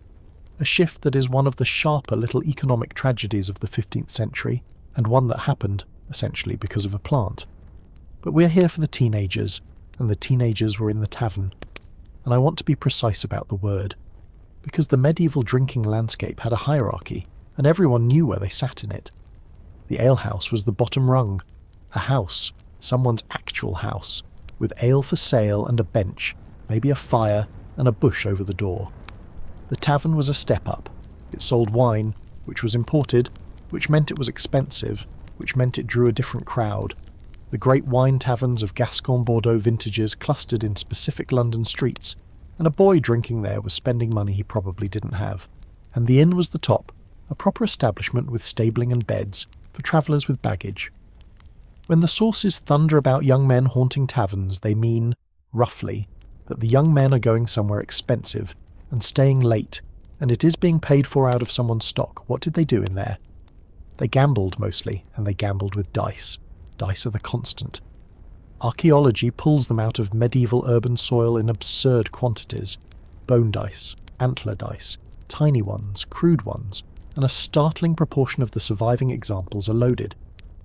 a shift that is one of the sharper little economic tragedies of the 15th century, and one that happened, essentially, because of a plant. But we're here for the teenagers, and the teenagers were in the tavern. And I want to be precise about the word, because the medieval drinking landscape had a hierarchy, and everyone knew where they sat in it. The alehouse was the bottom rung, a house, someone's actual house, with ale for sale and a bench, maybe a fire, and a bush over the door. The tavern was a step up. It sold wine, which was imported, which meant it was expensive, which meant it drew a different crowd. The great wine taverns of Gascon Bordeaux vintages clustered in specific London streets, and a boy drinking there was spending money he probably didn't have. And the inn was the top, a proper establishment with stabling and beds, for travellers with baggage. When the sources thunder about young men haunting taverns, they mean, roughly, that the young men are going somewhere expensive, and staying late, and it is being paid for out of someone's stock. What did they do in there? They gambled mostly, and they gambled with dice. Dice are the constant. Archaeology pulls them out of medieval urban soil in absurd quantities. Bone dice, antler dice, tiny ones, crude ones, and a startling proportion of the surviving examples are loaded,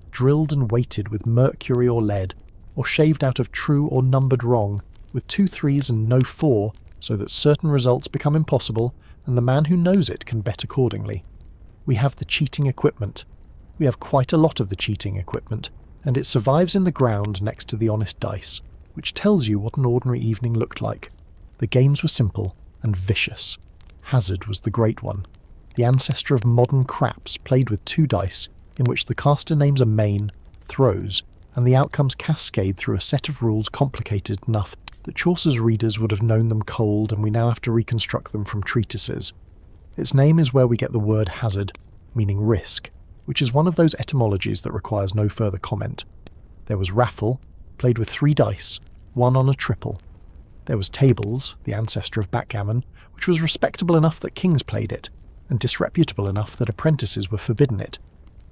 drilled and weighted with mercury or lead, or shaved out of true or numbered wrong, with 2 3s and no 4, so that certain results become impossible, and the man who knows it can bet accordingly. We have the cheating equipment. We have quite a lot of the cheating equipment, and it survives in the ground next to the honest dice, which tells you what an ordinary evening looked like. The games were simple and vicious. Hazard was the great one, the ancestor of modern craps played with 2 dice, in which the caster names a main, throws, and the outcomes cascade through a set of rules complicated enough that Chaucer's readers would have known them cold, and we now have to reconstruct them from treatises. Its name is where we get the word hazard, meaning risk, which is one of those etymologies that requires no further comment. There was raffle, played with 3 dice, 1 on a triple. There was tables, the ancestor of backgammon, which was respectable enough that kings played it, and disreputable enough that apprentices were forbidden it,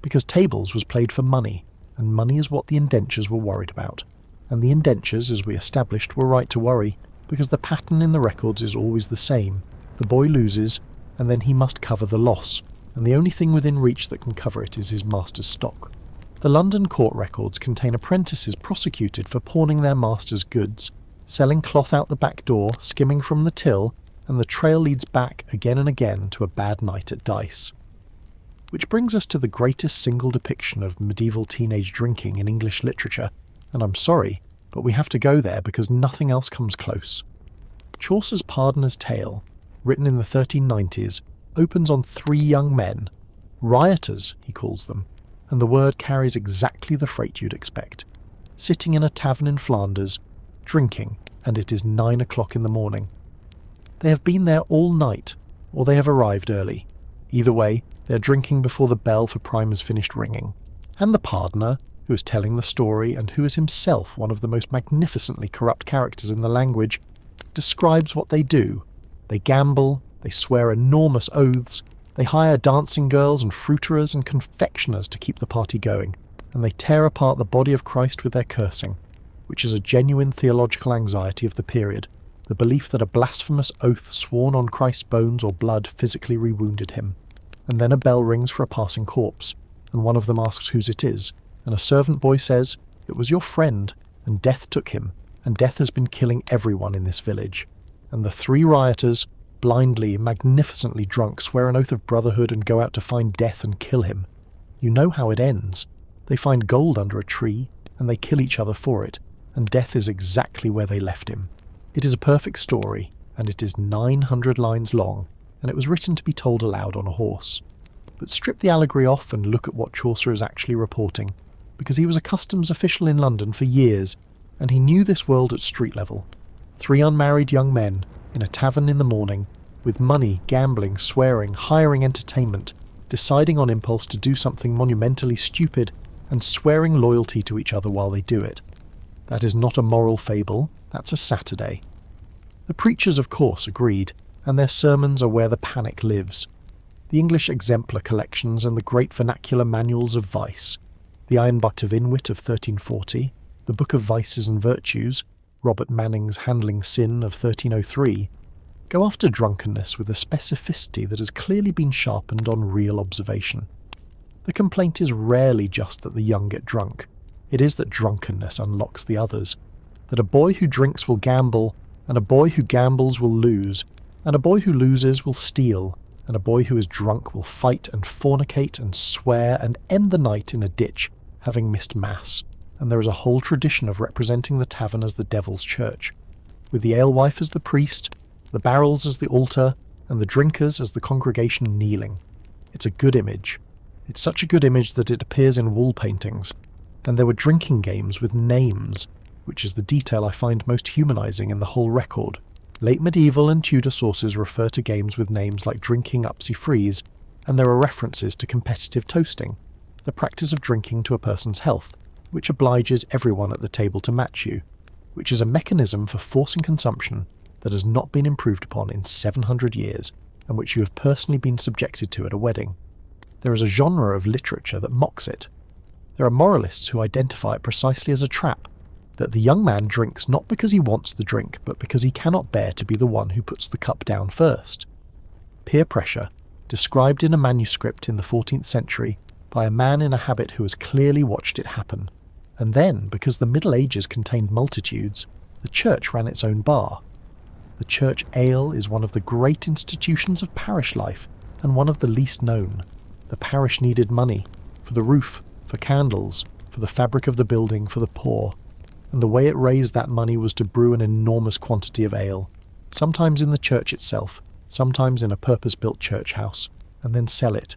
because tables was played for money, and money is what the indentures were worried about. And the indentures, as we established, were right to worry, because the pattern in the records is always the same. The boy loses, and then he must cover the loss, and the only thing within reach that can cover it is his master's stock. The London court records contain apprentices prosecuted for pawning their master's goods, selling cloth out the back door, skimming from the till, and the trail leads back again and again to a bad night at dice. Which brings us to the greatest single depiction of medieval teenage drinking in English literature, and I'm sorry, but we have to go there because nothing else comes close. Chaucer's Pardoner's Tale, written in the 1390s, opens on three young men, rioters he calls them, and the word carries exactly the freight you'd expect, sitting in a tavern in Flanders, drinking, and it is 9 o'clock in the morning. They have been there all night, or they have arrived early. Either way, they are drinking before the bell for prime has finished ringing. And the pardoner, who is telling the story and who is himself one of the most magnificently corrupt characters in the language, describes what they do. They gamble, they swear enormous oaths, they hire dancing girls and fruiterers and confectioners to keep the party going, and they tear apart the body of Christ with their cursing, which is a genuine theological anxiety of the period, the belief that a blasphemous oath sworn on Christ's bones or blood physically rewounded him. And then a bell rings for a passing corpse, and one of them asks whose it is, and a servant boy says, "It was your friend, and death took him, and death has been killing everyone in this village." And the three rioters, blindly, magnificently drunk, swear an oath of brotherhood and go out to find death and kill him. You know how it ends. They find gold under a tree, and they kill each other for it, and death is exactly where they left him. It is a perfect story, and it is 900 lines long, and it was written to be told aloud on a horse. But strip the allegory off and look at what Chaucer is actually reporting, because he was a customs official in London for years, and he knew this world at street level. Three unmarried young men, in a tavern in the morning, with money, gambling, swearing, hiring entertainment, deciding on impulse to do something monumentally stupid, and swearing loyalty to each other while they do it. That is not a moral fable, that's a Saturday. The preachers, of course, agreed, and their sermons are where the panic lives. The English exemplar collections and the great vernacular manuals of vice, the Iron Butt of Inwit of 1340, the Book of Vices and Virtues, Robert Manning's Handling Sin of 1303, go after drunkenness with a specificity that has clearly been sharpened on real observation. The complaint is rarely just that the young get drunk. It is that drunkenness unlocks the others, that a boy who drinks will gamble, and a boy who gambles will lose, and a boy who loses will steal, and a boy who is drunk will fight and fornicate and swear and end the night in a ditch, having missed mass. And there is a whole tradition of representing the tavern as the devil's church, with the alewife as the priest, the barrels as the altar, and the drinkers as the congregation kneeling. It's a good image. It's such a good image that it appears in wall paintings. And there were drinking games with names, which is the detail I find most humanising in the whole record. Late medieval and Tudor sources refer to games with names like drinking upsy freeze, and there are references to competitive toasting, the practice of drinking to a person's health, which obliges everyone at the table to match you, which is a mechanism for forcing consumption that has not been improved upon in 700 years, and which you have personally been subjected to at a wedding. There is a genre of literature that mocks it. There are moralists who identify it precisely as a trap, that the young man drinks not because he wants the drink, but because he cannot bear to be the one who puts the cup down first. Peer pressure, described in a manuscript in the 14th century by a man in a habit who has clearly watched it happen. And then, because the Middle Ages contained multitudes, the church ran its own bar. The church ale is one of the great institutions of parish life, and one of the least known. The parish needed money, for the roof, for candles, for the fabric of the building, for the poor. And the way it raised that money was to brew an enormous quantity of ale, sometimes in the church itself, sometimes in a purpose-built church house, and then sell it.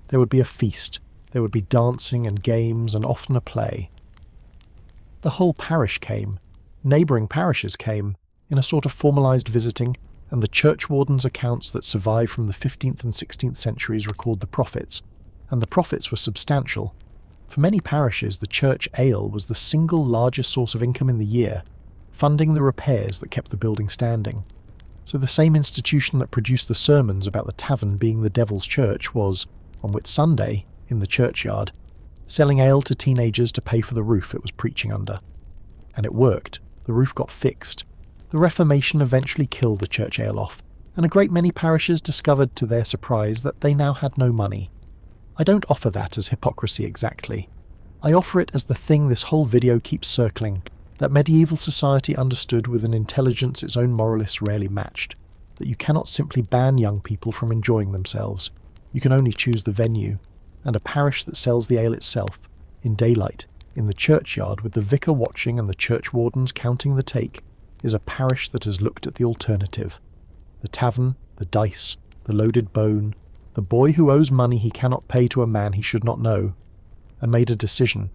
There would be a feast, there would be dancing and games and often a play. The whole parish came, neighbouring parishes came, in a sort of formalised visiting, and the churchwarden's accounts that survive from the 15th and 16th centuries record the profits, and the profits were substantial. For many parishes, the church ale was the single largest source of income in the year, funding the repairs that kept the building standing. So the same institution that produced the sermons about the tavern being the devil's church was, on Whit Sunday, in the churchyard, selling ale to teenagers to pay for the roof it was preaching under. And it worked. The roof got fixed. The Reformation eventually killed the church ale off, and a great many parishes discovered to their surprise that they now had no money. I don't offer that as hypocrisy exactly. I offer it as the thing this whole video keeps circling, that medieval society understood with an intelligence its own moralists rarely matched, that you cannot simply ban young people from enjoying themselves. You can only choose the venue, and a parish that sells the ale itself, in daylight, in the churchyard with the vicar watching and the churchwardens counting the take, is a parish that has looked at the alternative. The tavern, the dice, the loaded bone, the boy who owes money he cannot pay to a man he should not know, and made a decision.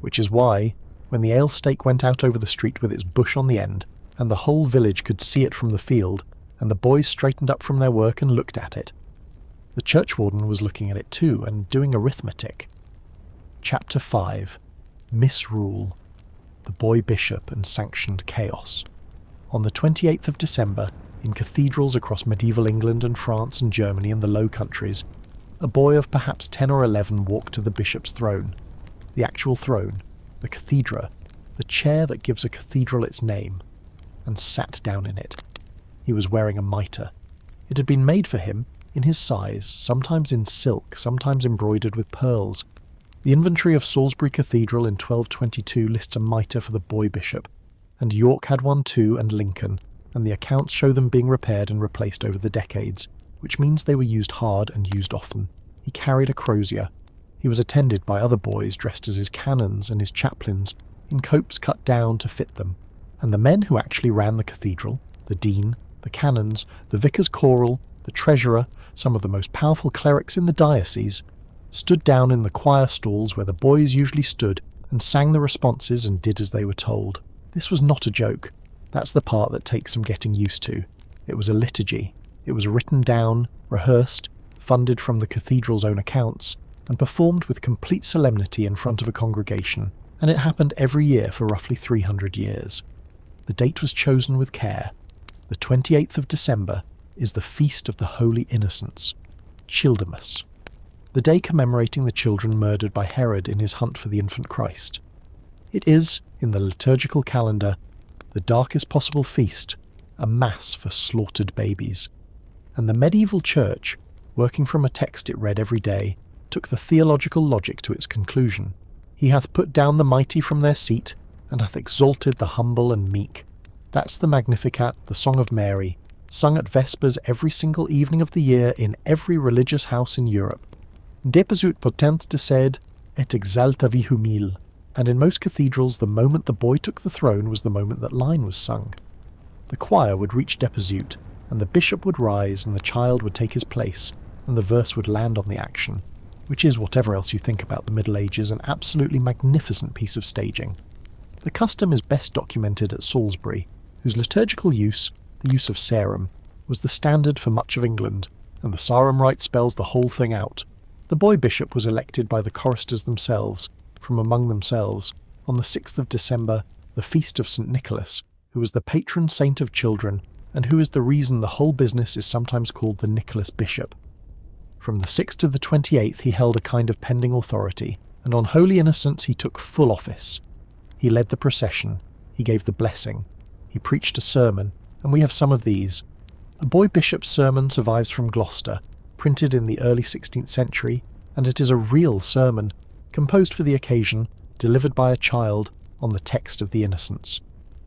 Which is why, when the ale stake went out over the street with its bush on the end, and the whole village could see it from the field, and the boys straightened up from their work and looked at it, the churchwarden was looking at it too, and doing arithmetic. Chapter 5. Misrule. The boy bishop and sanctioned chaos. On the 28th of December, in cathedrals across medieval England and France and Germany and the Low Countries, a boy of perhaps 10 or 11 walked to the bishop's throne. The actual throne, the cathedra, the chair that gives a cathedral its name, and sat down in it. He was wearing a mitre. It had been made for him, in his size, sometimes in silk, sometimes embroidered with pearls. The inventory of Salisbury Cathedral in 1222 lists a mitre for the boy bishop, and York had one too, and Lincoln, and the accounts show them being repaired and replaced over the decades, which means they were used hard and used often. He carried a crozier. He was attended by other boys dressed as his canons and his chaplains, in copes cut down to fit them, and the men who actually ran the cathedral, the dean, the canons, the vicar's choral, the treasurer, some of the most powerful clerics in the diocese, stood down in the choir stalls where the boys usually stood and sang the responses and did as they were told. This was not a joke. That's the part that takes some getting used to. It was a liturgy. It was written down, rehearsed, funded from the cathedral's own accounts, and performed with complete solemnity in front of a congregation, and it happened every year for roughly 300 years. The date was chosen with care. The 28th of December is the Feast of the Holy Innocents, Childermas, the day commemorating the children murdered by Herod in his hunt for the infant Christ. It is, in the liturgical calendar, the darkest possible feast, a mass for slaughtered babies. And the medieval church, working from a text it read every day, took the theological logic to its conclusion. He hath put down the mighty from their seat, and hath exalted the humble and meek. That's the Magnificat, the Song of Mary, sung at Vespers every single evening of the year in every religious house in Europe. Deposut potent desed, et exaltavi humil. And in most cathedrals the moment the boy took the throne was the moment that line was sung. The choir would reach Deposut, and the bishop would rise and the child would take his place, and the verse would land on the action, which is, whatever else you think about the Middle Ages, an absolutely magnificent piece of staging. The custom is best documented at Salisbury, whose liturgical use, the use of Sarum, was the standard for much of England, and the Sarum rite spells the whole thing out. The boy bishop was elected by the choristers themselves, from among themselves, on the 6th of December, the feast of St. Nicholas, who was the patron saint of children, and who is the reason the whole business is sometimes called the Nicholas Bishop. From the 6th to the 28th he held a kind of pending authority, and on Holy Innocents he took full office. He led the procession, he gave the blessing, he preached a sermon, and we have some of these. A boy bishop's sermon survives from Gloucester, printed in the early 16th century, and it is a real sermon, composed for the occasion, delivered by a child, on the text of the Innocents.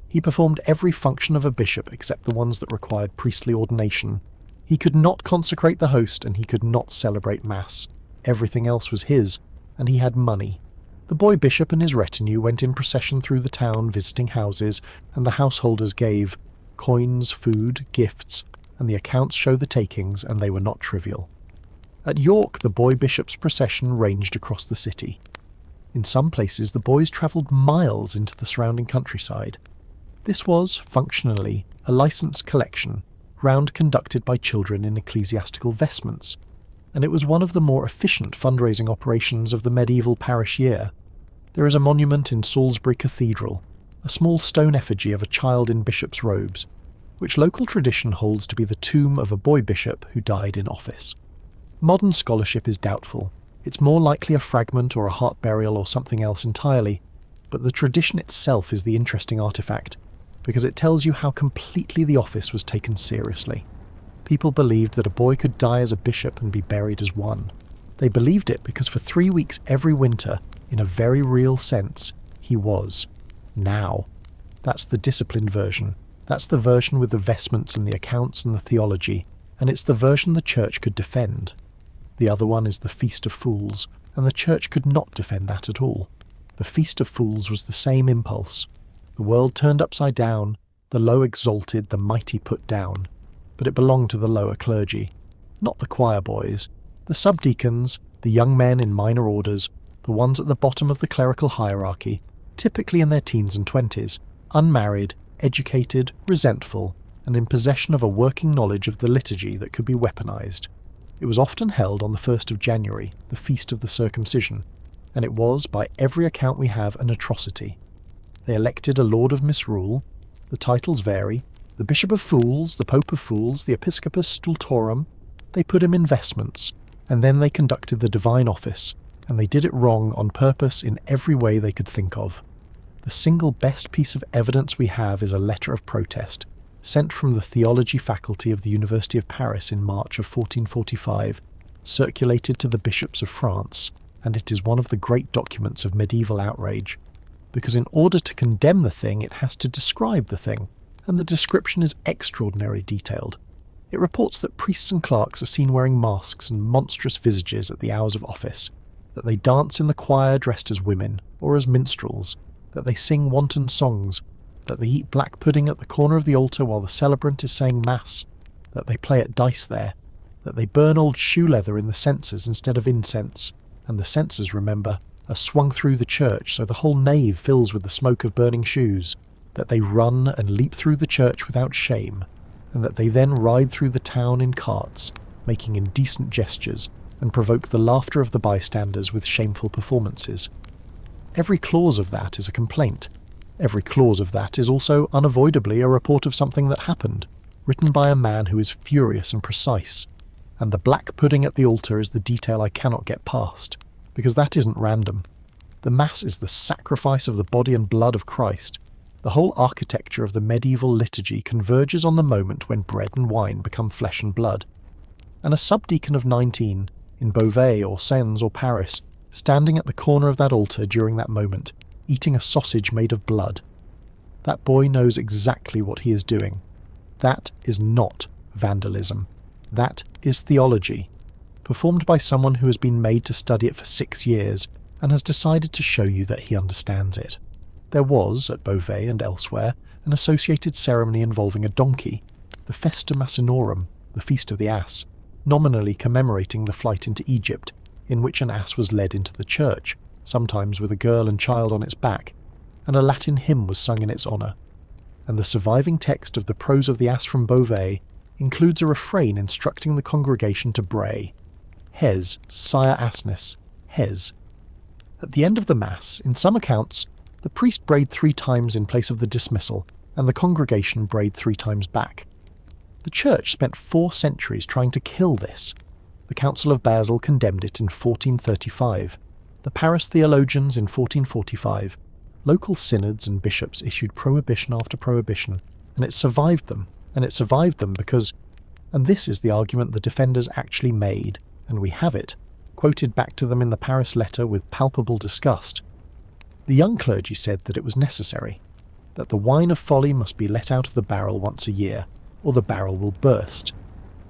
He performed every function of a bishop except the ones that required priestly ordination. He could not consecrate the host, and he could not celebrate Mass. Everything else was his, and he had money. The boy bishop and his retinue went in procession through the town visiting houses, and the householders gave coins, food, gifts, and the accounts show the takings, and they were not trivial. At York, the boy bishop's procession ranged across the city. In some places, the boys travelled miles into the surrounding countryside. This was, functionally, a licensed collection, round conducted by children in ecclesiastical vestments, and it was one of the more efficient fundraising operations of the medieval parish year. There is a monument in Salisbury Cathedral, a small stone effigy of a child in bishop's robes, which local tradition holds to be the tomb of a boy bishop who died in office. Modern scholarship is doubtful. It's more likely a fragment or a heart burial or something else entirely, but the tradition itself is the interesting artifact, because it tells you how completely the office was taken seriously. People believed that a boy could die as a bishop and be buried as one. They believed it because for 3 weeks every winter, In a very real sense, he was. Now. That's the disciplined version. That's the version with the vestments and the accounts and the theology, and it's the version the church could defend. The other one is the Feast of Fools, and the church could not defend that at all. The Feast of Fools was the same impulse. The world turned upside down, the low exalted, the mighty put down. But it belonged to the lower clergy, not the choir boys, the subdeacons, the young men in minor orders, the ones at the bottom of the clerical hierarchy, typically in their teens and 20s, unmarried, educated, resentful, and in possession of a working knowledge of the liturgy that could be weaponized. It was often held on the 1st of January, the Feast of the Circumcision, and it was, by every account we have, an atrocity. They elected a Lord of Misrule, the titles vary, the Bishop of Fools, the Pope of Fools, the Episcopus Stultorum. They put him in vestments, and then they conducted the divine office, and they did it wrong on purpose in every way they could think of. The single best piece of evidence we have is a letter of protest, sent from the theology faculty of the University of Paris in March of 1445, circulated to the bishops of France, and it is one of the great documents of medieval outrage, because in order to condemn the thing it has to describe the thing, and the description is extraordinarily detailed. It reports that priests and clerks are seen wearing masks and monstrous visages at the hours of office, that they dance in the choir dressed as women, or as minstrels, that they sing wanton songs, that they eat black pudding at the corner of the altar while the celebrant is saying Mass, that they play at dice there, that they burn old shoe leather in the censers instead of incense, and the censers, remember, are swung through the church so the whole nave fills with the smoke of burning shoes, that they run and leap through the church without shame, and that they then ride through the town in carts, making indecent gestures, and provoke the laughter of the bystanders with shameful performances. Every clause of that is a complaint. Every clause of that is also unavoidably a report of something that happened, written by a man who is furious and precise. And the black pudding at the altar is the detail I cannot get past, because that isn't random. The Mass is the sacrifice of the body and blood of Christ. The whole architecture of the medieval liturgy converges on the moment when bread and wine become flesh and blood. And a subdeacon of 19, in Beauvais or Sens or Paris, standing at the corner of that altar during that moment, eating a sausage made of blood. That boy knows exactly what he is doing. That is not vandalism. That is theology, performed by someone who has been made to study it for 6 years and has decided to show you that he understands it. There was, at Beauvais and elsewhere, an associated ceremony involving a donkey, the Festa Macinorum, the Feast of the Ass, nominally commemorating the flight into Egypt, in which an ass was led into the church, sometimes with a girl and child on its back, and a Latin hymn was sung in its honour. And the surviving text of the Prose of the Ass from Beauvais includes a refrain instructing the congregation to bray, Hes, sire assness, Hes. At the end of the Mass, in some accounts, the priest brayed 3 times in place of the dismissal, and the congregation brayed 3 times back. The Church spent 4 centuries trying to kill this. The Council of Basel condemned it in 1435. The Paris theologians in 1445. Local synods and bishops issued prohibition after prohibition, and it survived them. And it survived them because, and this is the argument the defenders actually made, and we have it, quoted back to them in the Paris letter with palpable disgust. The young clergy said that it was necessary, that the wine of folly must be let out of the barrel once a year, or the barrel will burst.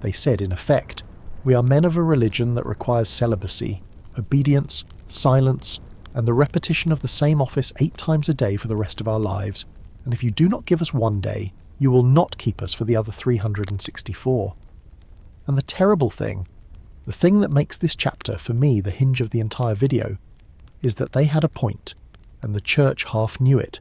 They said, in effect, we are men of a religion that requires celibacy, obedience, silence, and the repetition of the same office 8 times a day for the rest of our lives, and if you do not give us one day, you will not keep us for the other 364. And the terrible thing, the thing that makes this chapter, for me, the hinge of the entire video, is that they had a point, and the Church half knew it.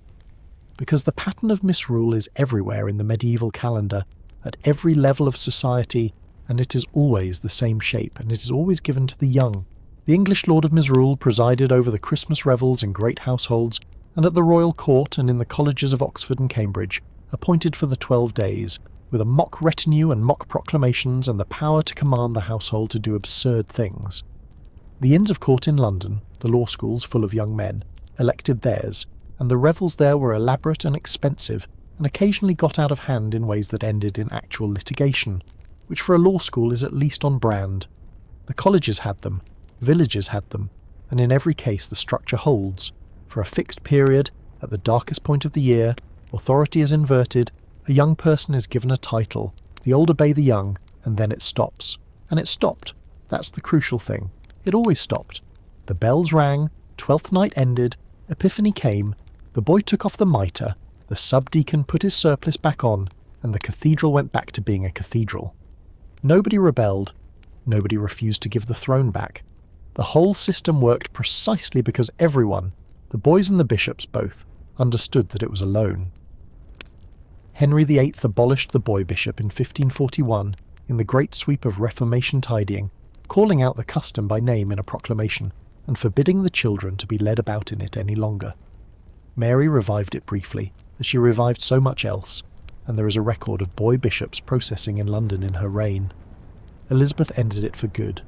Because the pattern of misrule is everywhere in the medieval calendar, at every level of society, and it is always the same shape, and it is always given to the young. The English Lord of Misrule presided over the Christmas revels in great households, and at the royal court and in the colleges of Oxford and Cambridge, appointed for the 12 days, with a mock retinue and mock proclamations and the power to command the household to do absurd things. The Inns of Court in London, the law schools full of young men, elected theirs, and the revels there were elaborate and expensive, and occasionally got out of hand in ways that ended in actual litigation, which for a law school is at least on brand. The colleges had them, villages had them, and in every case the structure holds. For a fixed period, at the darkest point of the year, authority is inverted, a young person is given a title, the old obey the young, and then it stops. And it stopped. That's the crucial thing. It always stopped. The bells rang, 12th night ended, Epiphany came, the boy took off the mitre, the subdeacon put his surplice back on, and the cathedral went back to being a cathedral. Nobody rebelled, nobody refused to give the throne back. The whole system worked precisely because everyone, the boys and the bishops both, understood that it was a loan. Henry VIII abolished the boy bishop in 1541 in the great sweep of Reformation tidying, calling out the custom by name in a proclamation and forbidding the children to be led about in it any longer. Mary revived it briefly, as she revived so much else, and there is a record of boy bishops processing in London in her reign. Elizabeth ended it for good,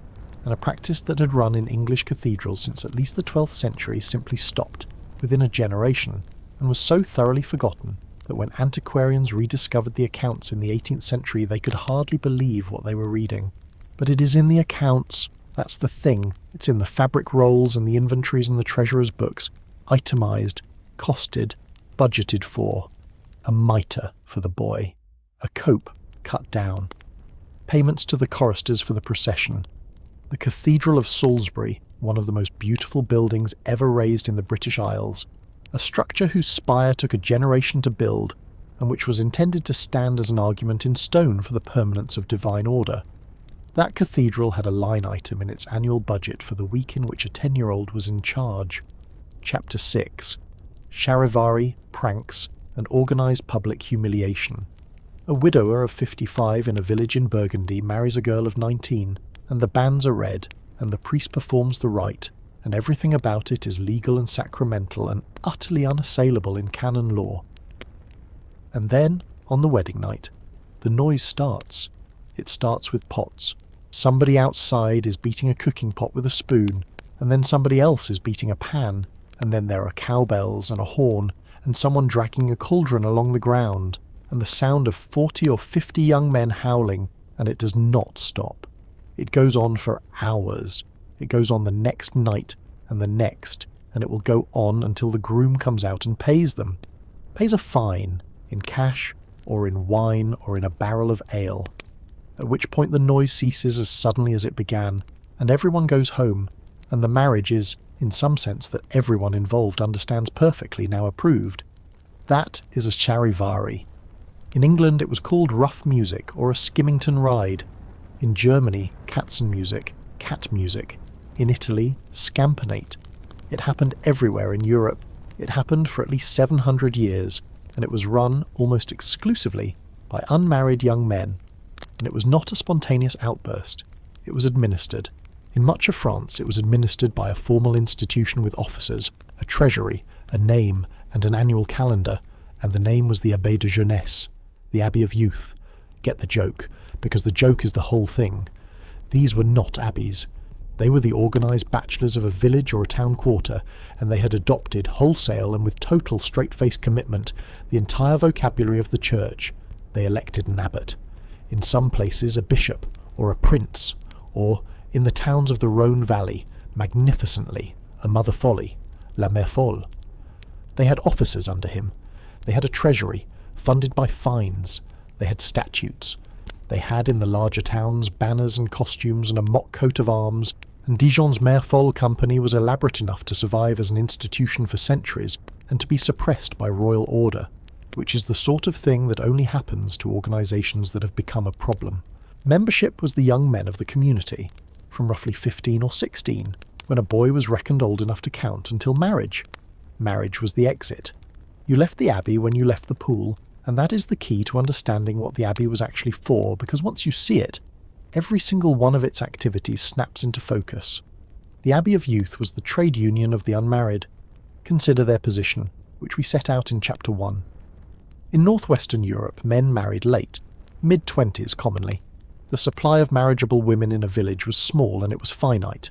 and a practice that had run in English cathedrals since at least the 12th century simply stopped within a generation and was so thoroughly forgotten that when antiquarians rediscovered the accounts in the 18th century they could hardly believe what they were reading. But it is in the accounts, that's the thing, it's in the fabric rolls and the inventories and the treasurer's books, itemised, costed, budgeted for. A mitre for the boy, a cope cut down, payments to the choristers for the procession. The Cathedral of Salisbury, one of the most beautiful buildings ever raised in the British Isles, a structure whose spire took a generation to build, and which was intended to stand as an argument in stone for the permanence of divine order. That cathedral had a line item in its annual budget for the week in which a 10-year-old was in charge. Chapter 6. Charivari, Pranks, and Organised Public Humiliation. A widower of 55 in a village in Burgundy marries a girl of 19, and the banns are read, and the priest performs the rite, and everything about it is legal and sacramental and utterly unassailable in canon law. And then, on the wedding night, the noise starts. It starts with pots. Somebody outside is beating a cooking pot with a spoon, and then somebody else is beating a pan, and then there are cowbells and a horn, and someone dragging a cauldron along the ground, and the sound of 40 or 50 young men howling, and it does not stop. It goes on for hours. It goes on the next night, and the next, and it will go on until the groom comes out and pays them. Pays a fine, in cash, or in wine, or in a barrel of ale. At which point the noise ceases as suddenly as it began, and everyone goes home, and the marriage is, in some sense that everyone involved understands perfectly, now approved. That is a charivari. In England it was called rough music, or a skimmington ride. In Germany, katzenmusik, cat music. In Italy, scampanate. It happened everywhere in Europe. It happened for at least 700 years, and it was run almost exclusively by unmarried young men. And it was not a spontaneous outburst. It was administered. In much of France it was administered by a formal institution with officers, a treasury, a name, and an annual calendar, and the name was the Abbé de Jeunesse, the Abbey of Youth. Get the joke, because the joke is the whole thing. These were not abbeys. They were the organised bachelors of a village or a town quarter, and they had adopted, wholesale and with total straight-faced commitment, the entire vocabulary of the church. They elected an abbot. In some places a bishop, or a prince, or, in the towns of the Rhône Valley, magnificently, a Mother Folly, la Mère Folle. They had officers under him. They had a treasury, funded by fines. They had statutes. They had in the larger towns banners and costumes and a mock coat of arms, and Dijon's Mère Folle company was elaborate enough to survive as an institution for centuries and to be suppressed by royal order, which is the sort of thing that only happens to organisations that have become a problem. Membership was the young men of the community, from roughly 15 or 16, when a boy was reckoned old enough to count, until marriage. Marriage was the exit. You left the abbey when you left the pool, and that is the key to understanding what the abbey was actually for, because once you see it, every single one of its activities snaps into focus. The Abbey of Youth was the trade union of the unmarried. Consider their position, which we set out in Chapter 1. In northwestern Europe, men married late, mid-20s commonly. The supply of marriageable women in a village was small and it was finite,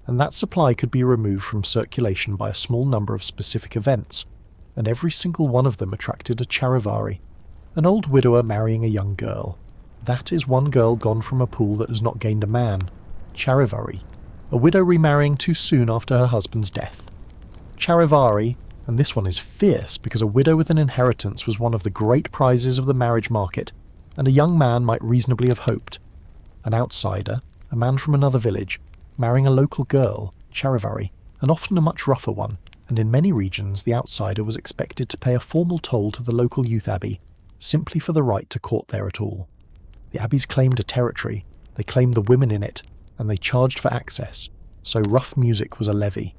and that supply could be removed from circulation by a small number of specific events, and every single one of them attracted a charivari, an old widower marrying a young girl. That is one girl gone from a pool that has not gained a man. Charivari. a widow remarrying too soon after her husband's death. Charivari, and this one is fierce because a widow with an inheritance was one of the great prizes of the marriage market, and a young man might reasonably have hoped. An outsider, a man from another village, marrying a local girl, Charivari, and often a much rougher one, and in many regions the outsider was expected to pay a formal toll to the local youth abbey, simply for the right to court there at all. The abbeys claimed a territory, they claimed the women in it, and they charged for access, so rough music was a levy.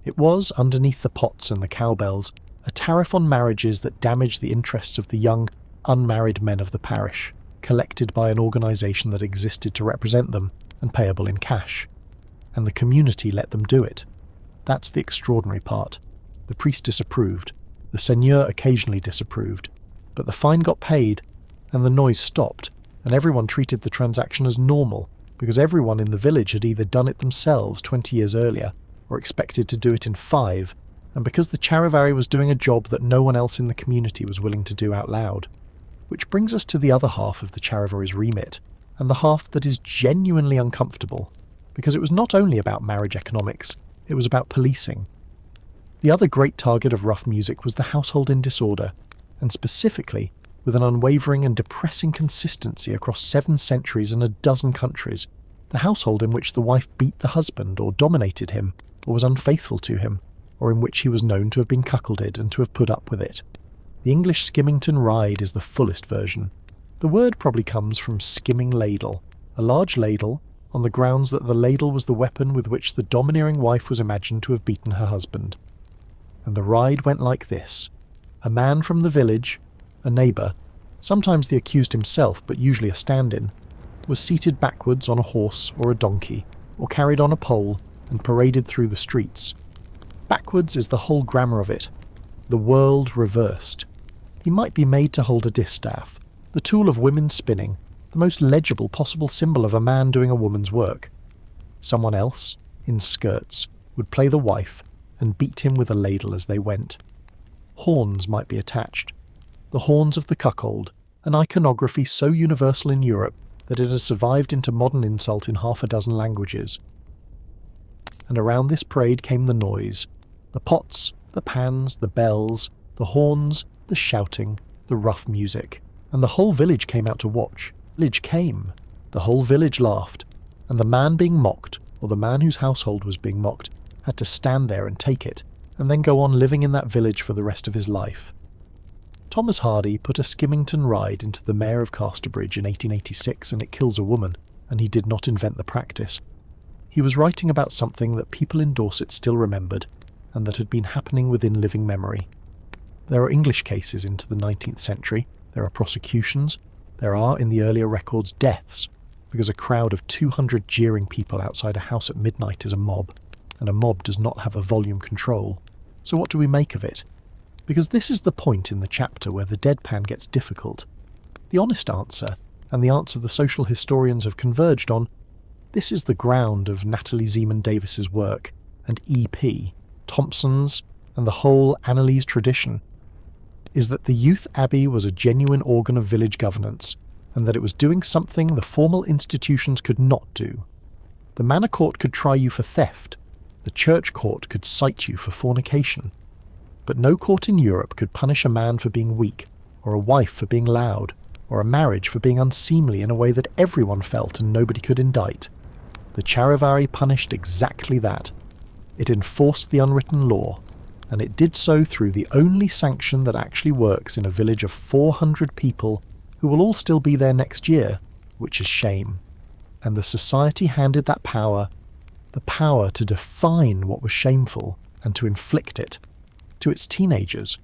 It was, underneath the pots and the cowbells, a tariff on marriages that damaged the interests of the young, unmarried men of the parish, collected by an organisation that existed to represent them and payable in cash. And the community let them do it. That's the extraordinary part. The priest disapproved, the seigneur occasionally disapproved, but the fine got paid, and the noise stopped, and everyone treated the transaction as normal, because everyone in the village had either done it themselves 20 years earlier, or expected to do it in 5, and because the Charivari was doing a job that no one else in the community was willing to do out loud. Which brings us to the other half of the Charivari's remit, and the half that is genuinely uncomfortable, because it was not only about marriage economics, it was about policing. The other great target of rough music was the household in disorder, and specifically with an unwavering and depressing consistency across 7 centuries and a dozen countries, the household in which the wife beat the husband or dominated him, or was unfaithful to him, or in which he was known to have been cuckolded and to have put up with it. The English skimmington ride is the fullest version. The word probably comes from skimming ladle, a large ladle, on the grounds that the ladle was the weapon with which the domineering wife was imagined to have beaten her husband. And the ride went like this. A man from the village, a neighbour, sometimes the accused himself but usually a stand-in, was seated backwards on a horse or a donkey, or carried on a pole and paraded through the streets. Backwards is the whole grammar of it. The world reversed. He might be made to hold a distaff, the tool of women's spinning, the most legible possible symbol of a man doing a woman's work. Someone else, in skirts, would play the wife and beat him with a ladle as they went. Horns might be attached. The horns of the cuckold, an iconography so universal in Europe that it has survived into modern insult in 6 languages. And around this parade came the noise, the pots, the pans, the bells, the horns, the shouting, the rough music, and the whole village came out to watch. Village came. The whole village laughed, and the man being mocked, or the man whose household was being mocked, had to stand there and take it, and then go on living in that village for the rest of his life. Thomas Hardy put a skimmington ride into the Mayor of Casterbridge in 1886, and it kills a woman, and he did not invent the practice. He was writing about something that people in Dorset still remembered, and that had been happening within living memory. There are English cases into the 19th century, there are prosecutions, there are, in the earlier records, deaths, because a crowd of 200 jeering people outside a house at midnight is a mob, and a mob does not have a volume control. So what do we make of it? Because this is the point in the chapter where the deadpan gets difficult. The honest answer, and the answer the social historians have converged on, this is the ground of Natalie Zeman Davis's work, and E.P., Thompson's, and the whole Annalise tradition, is that the youth abbey was a genuine organ of village governance, and that it was doing something the formal institutions could not do. The manor court could try you for theft, the church court could cite you for fornication, but no court in Europe could punish a man for being weak, or a wife for being loud, or a marriage for being unseemly in a way that everyone felt and nobody could indict. The Charivari punished exactly that. It enforced the unwritten law, and it did so through the only sanction that actually works in a village of 400 people who will all still be there next year, which is shame. And the society handed that power, the power to define what was shameful and to inflict it, to its teenagers,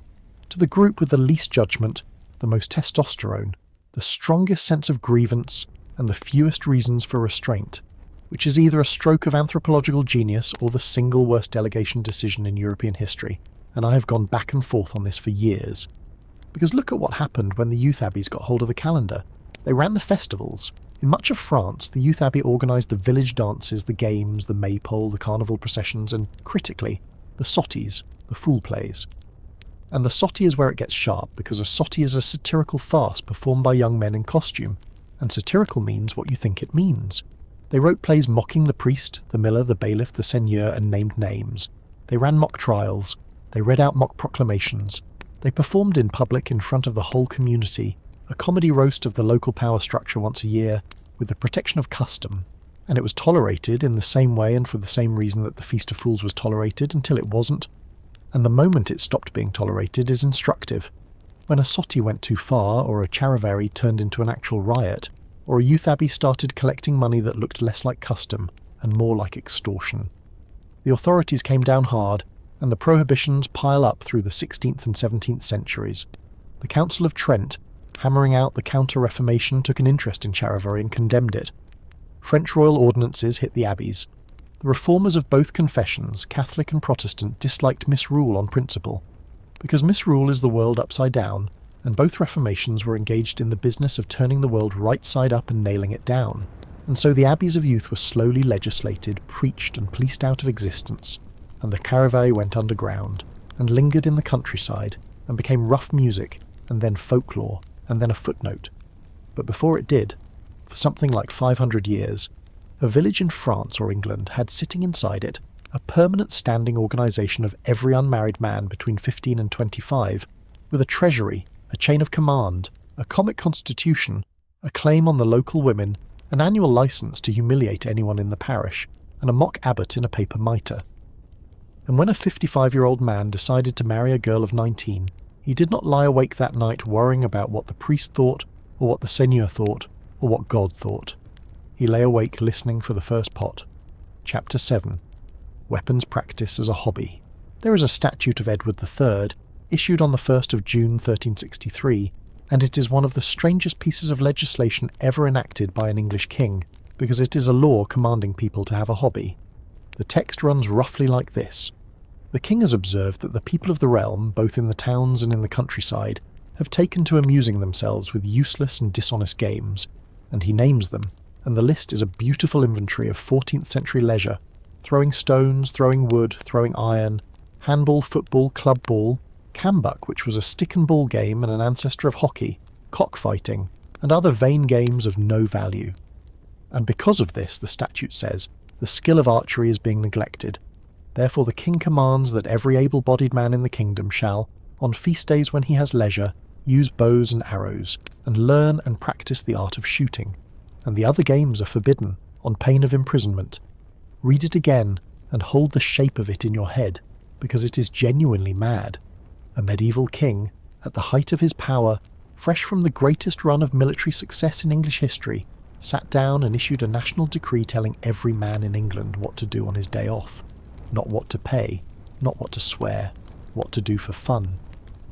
to the group with the least judgment, the most testosterone, the strongest sense of grievance, and the fewest reasons for restraint, which is either a stroke of anthropological genius or the single worst delegation decision in European history, and I have gone back and forth on this for years. Because look at what happened when the youth abbeys got hold of the calendar. They ran the festivals. In much of France, the youth abbey organised the village dances, the games, the maypole, the carnival processions, and, critically, the sotties, the fool plays. And the sottie is where it gets sharp, because a sottie is a satirical farce performed by young men in costume, and satirical means what you think it means. They wrote plays mocking the priest, the miller, the bailiff, the seigneur, and named names. They ran mock trials. They read out mock proclamations. They performed in public in front of the whole community, a comedy roast of the local power structure once a year, with the protection of custom. And it was tolerated in the same way and for the same reason that the Feast of Fools was tolerated until it wasn't. And the moment it stopped being tolerated is instructive. When a sotti went too far, or a charivari turned into an actual riot, or a youth abbey started collecting money that looked less like custom and more like extortion. The authorities came down hard, and the prohibitions pile up through the 16th and 17th centuries. The Council of Trent, hammering out the Counter-Reformation, took an interest in charivari and condemned it. French royal ordinances hit the abbeys. The reformers of both confessions, Catholic and Protestant, disliked misrule on principle, because misrule is the world upside down, and both reformations were engaged in the business of turning the world right side up and nailing it down, and so the abbeys of youth were slowly legislated, preached and policed out of existence, and the charivari went underground, and lingered in the countryside, and became rough music, and then folklore, and then a footnote. But before it did, for something like 500 years, a village in France or England had sitting inside it a permanent standing organisation of every unmarried man between 15 and 25, with a treasury, a chain of command, a comic constitution, a claim on the local women, an annual licence to humiliate anyone in the parish, and a mock abbot in a paper mitre. And when a 55-year-old man decided to marry a girl of 19, he did not lie awake that night worrying about what the priest thought, or what the seigneur thought, or what God thought. He lay awake listening for the first pot. Chapter 7. Weapons Practice as a Hobby. There is a statute of Edward III, issued on the 1st of June 1363, and it is one of the strangest pieces of legislation ever enacted by an English king, because it is a law commanding people to have a hobby. The text runs roughly like this. The king has observed that the people of the realm, both in the towns and in the countryside, have taken to amusing themselves with useless and dishonest games, and he names them, and the list is a beautiful inventory of 14th century leisure, throwing stones, throwing wood, throwing iron, handball, football, club ball, cambuck, which was a stick and ball game and an ancestor of hockey, cockfighting, and other vain games of no value. And because of this, the statute says, the skill of archery is being neglected. Therefore the king commands that every able-bodied man in the kingdom shall, on feast days when he has leisure, use bows and arrows, and learn and practice the art of shooting. And the other games are forbidden, on pain of imprisonment. Read it again, and hold the shape of it in your head, because it is genuinely mad. A medieval king, at the height of his power, fresh from the greatest run of military success in English history, sat down and issued a national decree telling every man in England what to do on his day off. Not what to pay, not what to swear, what to do for fun.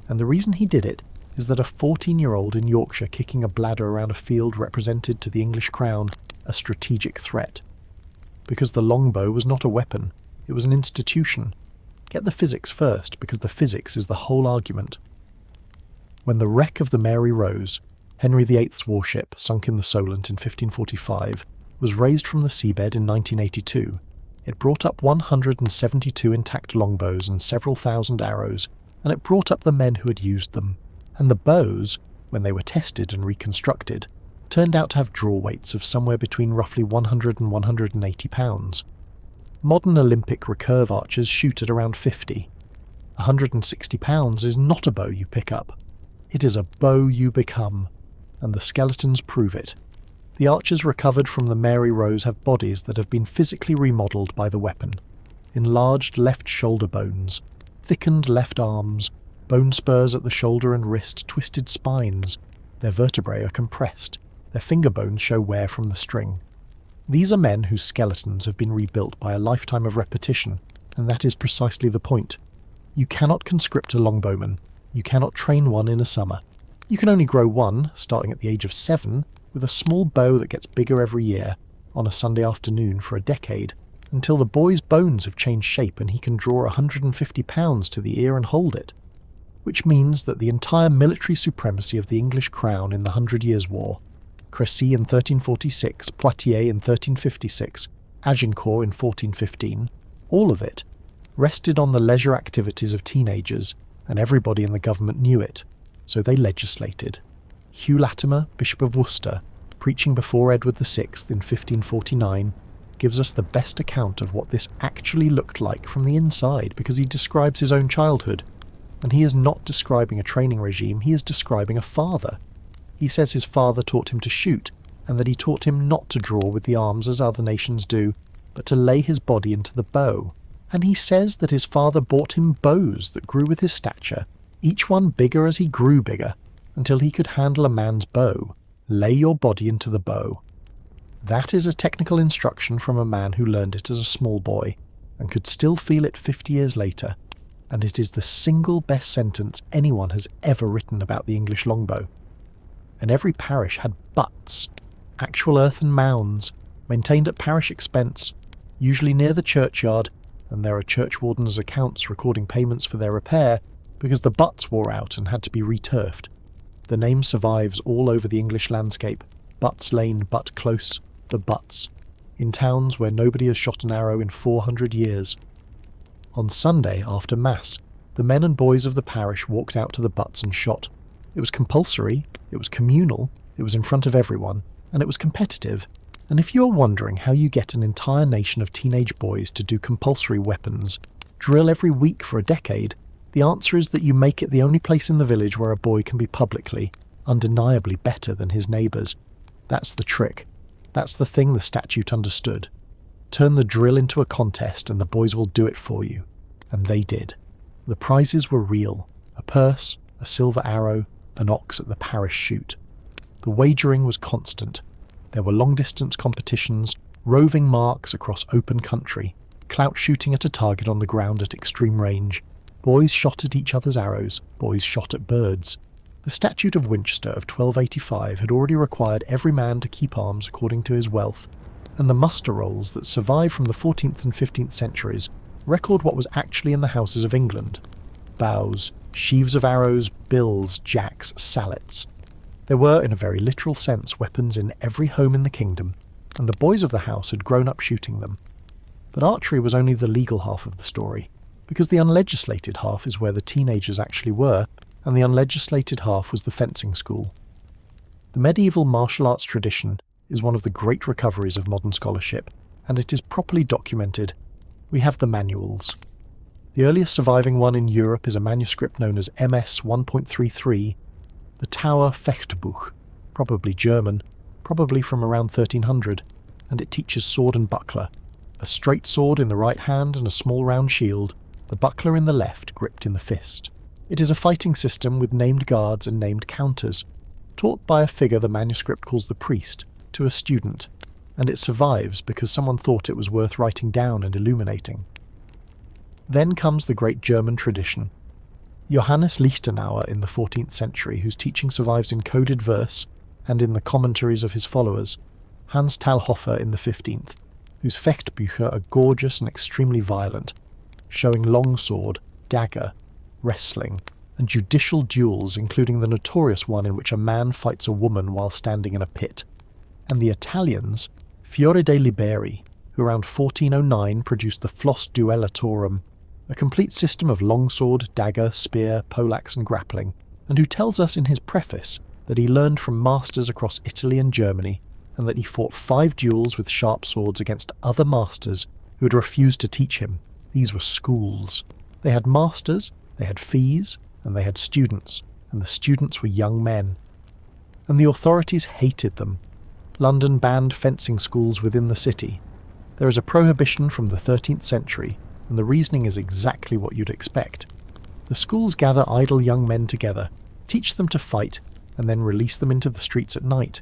And the reason he did it is that a 14-year-old in Yorkshire kicking a bladder around a field represented to the English crown a strategic threat. Because the longbow was not a weapon, it was an institution. Get the physics first, because the physics is the whole argument. When the wreck of the Mary Rose, Henry VIII's warship, sunk in the Solent in 1545, was raised from the seabed in 1982, it brought up 172 intact longbows and several thousand arrows, and it brought up the men who had used them. And the bows, when they were tested and reconstructed, turned out to have draw weights of somewhere between roughly 100 and 180 pounds. Modern Olympic recurve archers shoot at around 50. 160 pounds is not a bow you pick up. It is a bow you become, and the skeletons prove it. The archers recovered from the Mary Rose have bodies that have been physically remodelled by the weapon. Enlarged left shoulder bones, thickened left arms, bone spurs at the shoulder and wrist, twisted spines. Their vertebrae are compressed. Their finger bones show wear from the string. These are men whose skeletons have been rebuilt by a lifetime of repetition, and that is precisely the point. You cannot conscript a longbowman. You cannot train one in a summer. You can only grow one, starting at the age of 7, with a small bow that gets bigger every year, on a Sunday afternoon for a decade, until the boy's bones have changed shape and he can draw 150 pounds to the ear and hold it. Which means that the entire military supremacy of the English crown in the 100 Years' War, Crécy in 1346, Poitiers in 1356, Agincourt in 1415, all of it, rested on the leisure activities of teenagers, and everybody in the government knew it, so they legislated. Hugh Latimer, Bishop of Worcester, preaching before Edward VI in 1549, gives us the best account of what this actually looked like from the inside, because he describes his own childhood. And he is not describing a training regime, he is describing a father. He says his father taught him to shoot, and that he taught him not to draw with the arms as other nations do, but to lay his body into the bow. And he says that his father bought him bows that grew with his stature, each one bigger as he grew bigger, until he could handle a man's bow. Lay your body into the bow. That is a technical instruction from a man who learned it as a small boy, and could still feel it 50 years later, and it is the single best sentence anyone has ever written about the English longbow. And every parish had butts, actual earthen mounds, maintained at parish expense, usually near the churchyard, and there are churchwardens' accounts recording payments for their repair, because the butts wore out and had to be returfed. The name survives all over the English landscape: Butts Lane, Butt Close, the Butts, in towns where nobody has shot an arrow in 400 years. On Sunday, after Mass, the men and boys of the parish walked out to the butts and shot. It was compulsory, it was communal, it was in front of everyone, and it was competitive. And if you're wondering how you get an entire nation of teenage boys to do compulsory weapons, drill every week for a decade, the answer is that you make it the only place in the village where a boy can be publicly, undeniably better than his neighbours. That's the trick. That's the thing the statute understood. Turn the drill into a contest and the boys will do it for you. And they did. The prizes were real. A purse, a silver arrow, an ox at the parish shoot. The wagering was constant. There were long-distance competitions, roving marks across open country, clout shooting at a target on the ground at extreme range. Boys shot at each other's arrows, boys shot at birds. The Statute of Winchester of 1285 had already required every man to keep arms according to his wealth, and the muster rolls that survive from the 14th and 15th centuries record what was actually in the houses of England: bows, sheaves of arrows, bills, jacks, sallets. There were, in a very literal sense, weapons in every home in the kingdom, and the boys of the house had grown up shooting them. But archery was only the legal half of the story, because the unlegislated half is where the teenagers actually were, and the unlegislated half was the fencing school. The medieval martial arts tradition is one of the great recoveries of modern scholarship, and it is properly documented. We have the manuals. The earliest surviving one in Europe is a manuscript known as MS 1.33, the Tower Fechtbuch, probably German, probably from around 1300, and it teaches sword and buckler. A straight sword in the right hand and a small round shield, the buckler in the left gripped in the fist. It is a fighting system with named guards and named counters, taught by a figure the manuscript calls the priest, to a student, and it survives because someone thought it was worth writing down and illuminating. Then comes the great German tradition. Johannes Lichtenauer in the 14th century, whose teaching survives in coded verse and in the commentaries of his followers, Hans Talhofer in the 15th, whose Fechtbücher are gorgeous and extremely violent, showing longsword, dagger, wrestling, and judicial duels, including the notorious one in which a man fights a woman while standing in a pit. And the Italians, Fiore de' Liberi, who around 1409 produced the Flos Duellatorum, a complete system of longsword, dagger, spear, poleaxe and grappling, and who tells us in his preface that he learned from masters across Italy and Germany, and that he fought 5 duels with sharp swords against other masters who had refused to teach him. These were schools. They had masters, they had fees, and they had students, and the students were young men. And the authorities hated them. London banned fencing schools within the city. There is a prohibition from the 13th century, and the reasoning is exactly what you'd expect. The schools gather idle young men together, teach them to fight, and then release them into the streets at night.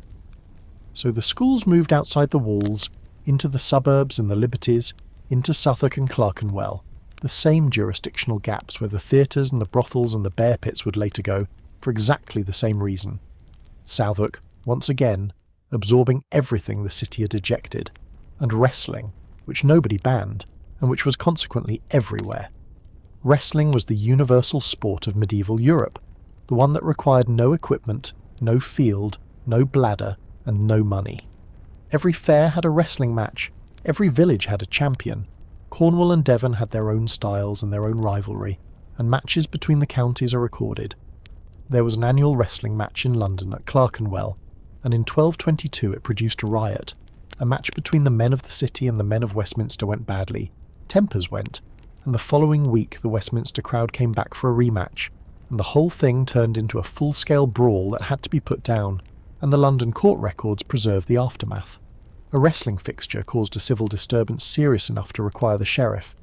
So the schools moved outside the walls, into the suburbs and the liberties, into Southwark and Clerkenwell, the same jurisdictional gaps where the theatres and the brothels and the bear pits would later go, for exactly the same reason. Southwark, once again, absorbing everything the city had ejected, and wrestling, which nobody banned, and which was consequently everywhere. Wrestling was the universal sport of medieval Europe, the one that required no equipment, no field, no bladder, and no money. Every fair had a wrestling match, every village had a champion. Cornwall and Devon had their own styles and their own rivalry, and matches between the counties are recorded. There was an annual wrestling match in London at Clerkenwell, and in 1222 it produced a riot. A match between the men of the city and the men of Westminster went badly. Tempers went, and the following week the Westminster crowd came back for a rematch, and the whole thing turned into a full-scale brawl that had to be put down, and the London court records preserve the aftermath. A wrestling fixture caused a civil disturbance serious enough to require the sheriff.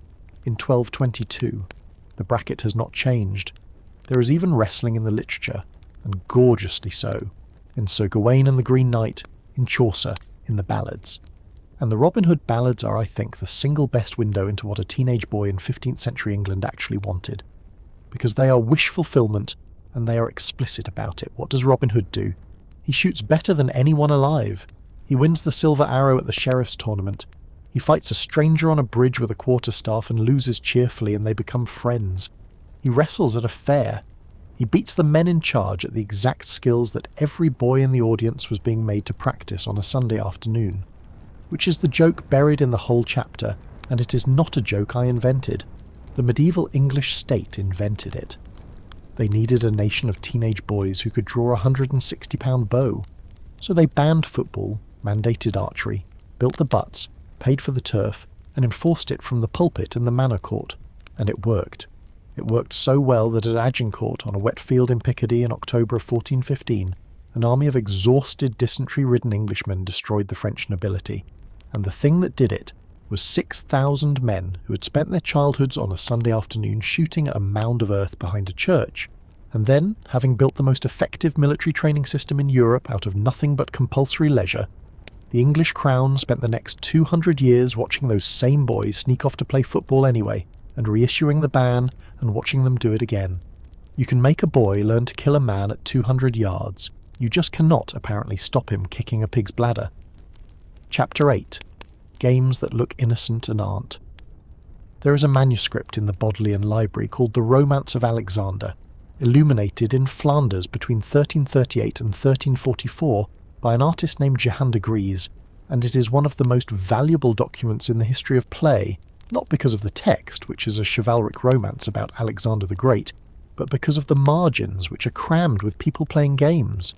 In 1222, the bracket has not changed. There is even wrestling in the literature, and gorgeously so, in Sir Gawain and the Green Knight, in Chaucer, in the ballads. And the Robin Hood ballads are, I think, the single best window into what a teenage boy in 15th century England actually wanted. Because they are wish fulfillment, and they are explicit about it. What does Robin Hood do? He shoots better than anyone alive. He wins the silver arrow at the sheriff's tournament. He fights a stranger on a bridge with a quarterstaff and loses cheerfully, and they become friends. He wrestles at a fair. He beats the men in charge at the exact skills that every boy in the audience was being made to practice on a Sunday afternoon. Which is the joke buried in the whole chapter, and it is not a joke I invented. The medieval English state invented it. They needed a nation of teenage boys who could draw a 160-pound bow. So they banned football, mandated archery, built the butts, paid for the turf, and enforced it from the pulpit and the manor court. And it worked. It worked so well that at Agincourt, on a wet field in Picardy in October of 1415, an army of exhausted, dysentery-ridden Englishmen destroyed the French nobility. And the thing that did it was 6,000 men who had spent their childhoods on a Sunday afternoon shooting at a mound of earth behind a church. And then, having built the most effective military training system in Europe out of nothing but compulsory leisure, the English crown spent the next 200 years watching those same boys sneak off to play football anyway, and reissuing the ban and watching them do it again. You can make a boy learn to kill a man at 200 yards. You just cannot, apparently, stop him kicking a pig's bladder. Chapter 8. Games that look innocent and aren't. There is a manuscript in the Bodleian Library called The Romance of Alexander, illuminated in Flanders between 1338 and 1344 by an artist named Jehan de Gries, and it is one of the most valuable documents in the history of play, not because of the text, which is a chivalric romance about Alexander the Great, but because of the margins, which are crammed with people playing games.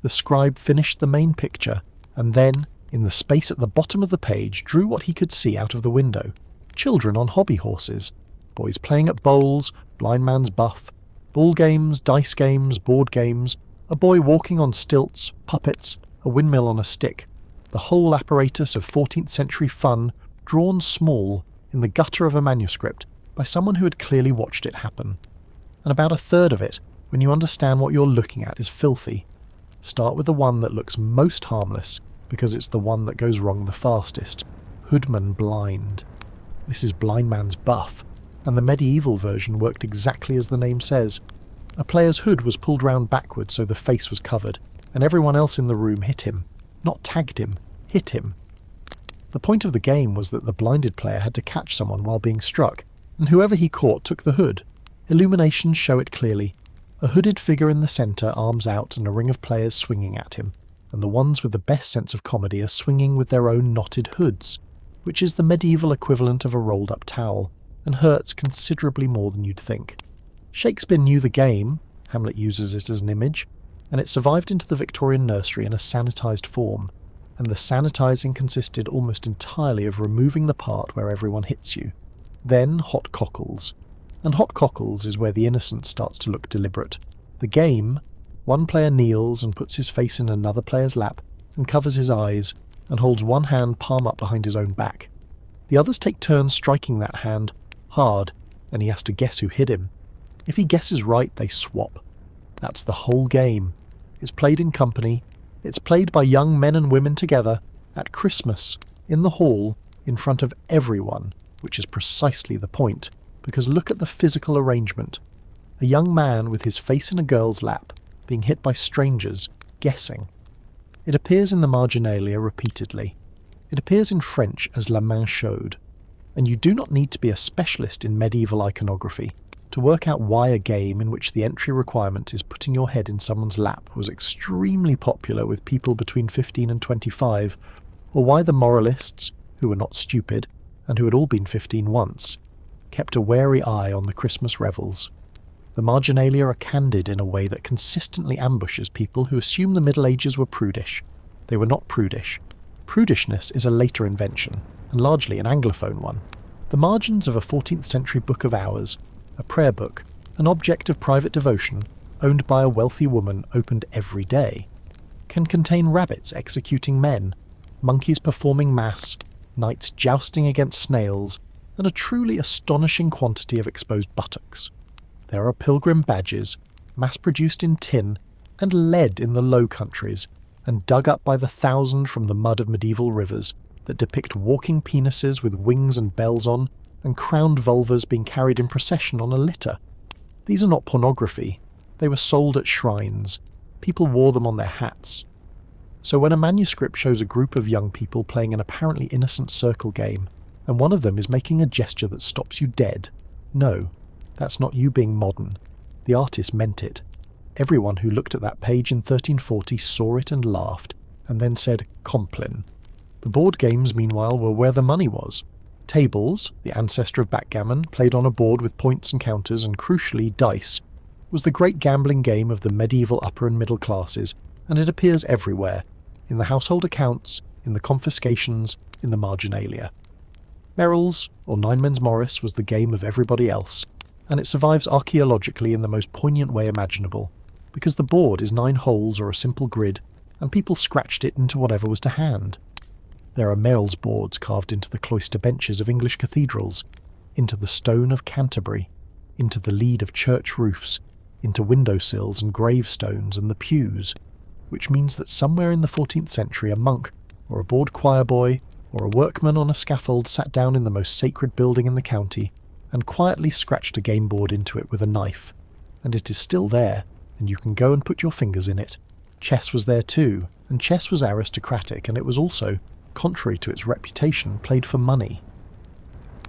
The scribe finished the main picture, and then, in the space at the bottom of the page, drew what he could see out of the window. Children on hobby horses, boys playing at bowls, blind man's buff, ball games, dice games, board games, a boy walking on stilts, puppets, a windmill on a stick, the whole apparatus of 14th century fun, drawn small in the gutter of a manuscript by someone who had clearly watched it happen. And about a third of it, when you understand what you're looking at, is filthy. Start with the one that looks most harmless, because it's the one that goes wrong the fastest. Hoodman Blind. This is blind man's buff, and the medieval version worked exactly as the name says. A player's hood was pulled round backwards so the face was covered, and everyone else in the room hit him. Not tagged him, hit him. The point of the game was that the blinded player had to catch someone while being struck, and whoever he caught took the hood. Illuminations show it clearly. A hooded figure in the centre, arms out, and a ring of players swinging at him, and the ones with the best sense of comedy are swinging with their own knotted hoods, which is the medieval equivalent of a rolled-up towel, and hurts considerably more than you'd think. Shakespeare knew the game, Hamlet uses it as an image, and it survived into the Victorian nursery in a sanitised form, and the sanitising consisted almost entirely of removing the part where everyone hits you. Then hot cockles. And hot cockles is where the innocence starts to look deliberate. The game, one player kneels and puts his face in another player's lap and covers his eyes and holds one hand palm up behind his own back. The others take turns striking that hand hard, and he has to guess who hit him. If he guesses right, they swap. That's the whole game. It's played in company. It's played by young men and women together, at Christmas, in the hall, in front of everyone, which is precisely the point, because look at the physical arrangement. A young man with his face in a girl's lap, being hit by strangers, guessing. It appears in the marginalia repeatedly. It appears in French as la main chaude, and you do not need to be a specialist in medieval iconography to work out why a game in which the entry requirement is putting your head in someone's lap was extremely popular with people between 15 and 25, or why the moralists, who were not stupid, and who had all been 15 once, kept a wary eye on the Christmas revels. The marginalia are candid in a way that consistently ambushes people who assume the Middle Ages were prudish. They were not prudish. Prudishness is a later invention, and largely an Anglophone one. The margins of a 14th century book of hours, a prayer book, an object of private devotion, owned by a wealthy woman opened every day, can contain rabbits executing men, monkeys performing mass, knights jousting against snails, and a truly astonishing quantity of exposed buttocks. There are pilgrim badges, mass-produced in tin, and lead in the Low Countries, and dug up by the thousand from the mud of medieval rivers, that depict walking penises with wings and bells on, and crowned vulvas being carried in procession on a litter. These are not pornography. They were sold at shrines. People wore them on their hats. So when a manuscript shows a group of young people playing an apparently innocent circle game, and one of them is making a gesture that stops you dead, no, that's not you being modern. The artist meant it. Everyone who looked at that page in 1340 saw it and laughed, and then said, Compline. The board games, meanwhile, were where the money was. Tables, the ancestor of backgammon, played on a board with points and counters and, crucially, dice, was the great gambling game of the medieval upper and middle classes, and it appears everywhere, in the household accounts, in the confiscations, in the marginalia. Merrill's, or Nine Men's Morris, was the game of everybody else, and it survives archaeologically in the most poignant way imaginable, because the board is 9 holes or a simple grid, and people scratched it into whatever was to hand. There are Merrill's boards carved into the cloister benches of English cathedrals, into the stone of Canterbury, into the lead of church roofs, into windowsills and gravestones and the pews, which means that somewhere in the 14th century a monk, or a bored choir boy, or a workman on a scaffold sat down in the most sacred building in the county, and quietly scratched a game board into it with a knife, and it is still there, and you can go and put your fingers in it. Chess was there too, and chess was aristocratic, and it was also, contrary to its reputation, played for money.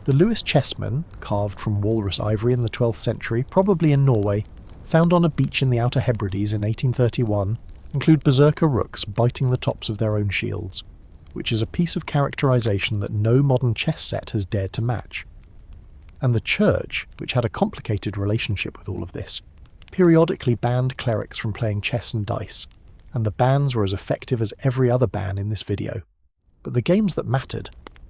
The Lewis chessmen, carved from walrus ivory in the 12th century, probably in Norway, found on a beach in the Outer Hebrides in 1831, include berserker rooks biting the tops of their own shields, which is a piece of characterization that no modern chess set has dared to match. And the Church, which had a complicated relationship with all of this, periodically banned clerics from playing chess and dice, and the bans were as effective as every other ban in this video. But the games that mattered,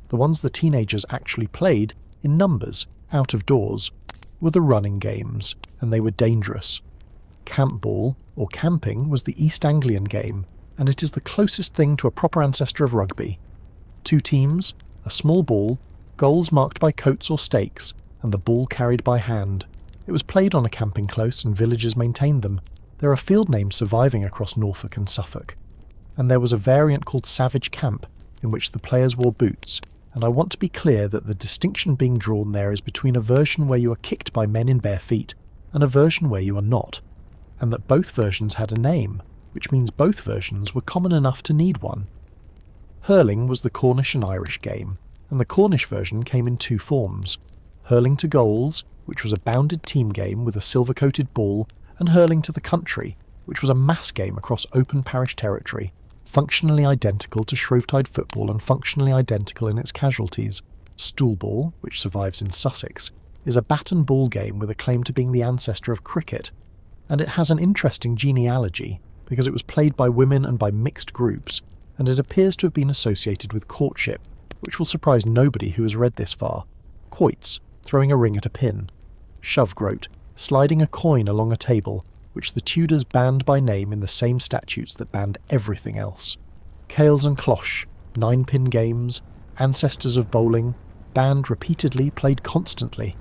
the ones the teenagers actually played, in numbers, out of doors, were the running games, and they were dangerous. Camp ball, or camping, was the East Anglian game, and it is the closest thing to a proper ancestor of rugby. 2 teams, a small ball, goals marked by coats or stakes, and the ball carried by hand. It was played on a camping close, and villagers maintained them. There are field names surviving across Norfolk and Suffolk. And there was a variant called Savage Camp, in which the players wore boots, and I want to be clear that the distinction being drawn there is between a version where you are kicked by men in bare feet, and a version where you are not, and that both versions had a name, which means both versions were common enough to need one. Hurling was the Cornish and Irish game, and the Cornish version came in 2 forms: hurling to goals, which was a bounded team game with a silver-coated ball, and hurling to the country, which was a mass game across open parish territory, functionally identical to Shrovetide football and functionally identical in its casualties. Stoolball, which survives in Sussex, is a bat and ball game with a claim to being the ancestor of cricket, and it has an interesting genealogy, because it was played by women and by mixed groups, and it appears to have been associated with courtship, which will surprise nobody who has read this far. Quoits, throwing a ring at a pin. Shovegroat, sliding a coin along a table, which the Tudors banned by name in the same statutes that banned everything else. Cales and cloche, 9-pin games, ancestors of bowling, banned repeatedly, played constantly.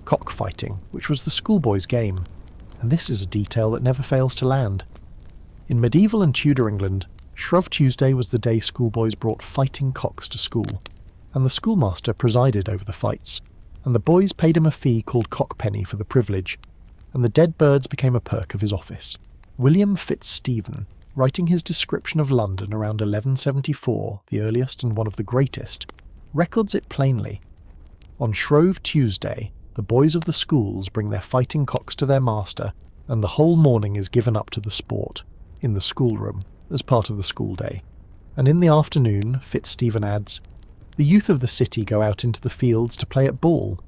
Cockfighting, which was the schoolboy's game, and this is a detail that never fails to land. In medieval and Tudor England, Shrove Tuesday was the day schoolboys brought fighting cocks to school, and the schoolmaster presided over the fights, and the boys paid him a fee called cockpenny for the privilege, and the dead birds became a perk of his office. William Fitzstephen, writing his description of London around 1174, the earliest and one of the greatest, records it plainly. On Shrove Tuesday, the boys of the schools bring their fighting cocks to their master, and the whole morning is given up to the sport, in the schoolroom, as part of the school day. And in the afternoon, Fitzstephen adds, the youth of the city go out into the fields to play at ball.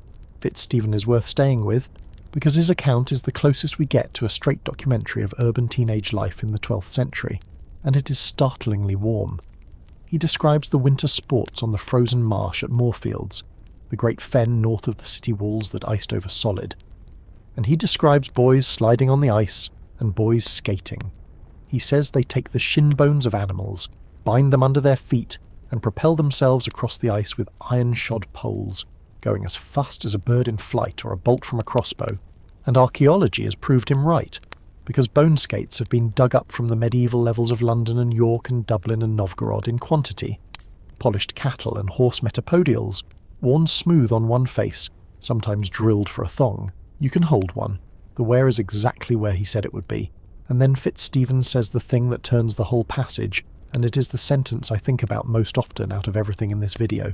Fitzstephen is worth staying with. because his account is the closest we get to a straight documentary of urban teenage life in the 12th century, and it is startlingly warm. He describes the winter sports on the frozen marsh at Moorfields, the great fen north of the city walls that iced over solid, and he describes boys sliding on the ice and boys skating. He says they take the shin bones of animals, bind them under their feet, and propel themselves across the ice with iron-shod poles, going as fast as a bird in flight or a bolt from a crossbow. And archaeology has proved him right, because bone skates have been dug up from the medieval levels of London and York and Dublin and Novgorod in quantity. Polished cattle and horse metapodials, worn smooth on one face, sometimes drilled for a thong. You can hold one. The wear is exactly where he said it would be. And then Fitzstephen says the thing that turns the whole passage, and it is the sentence I think about most often out of everything in this video.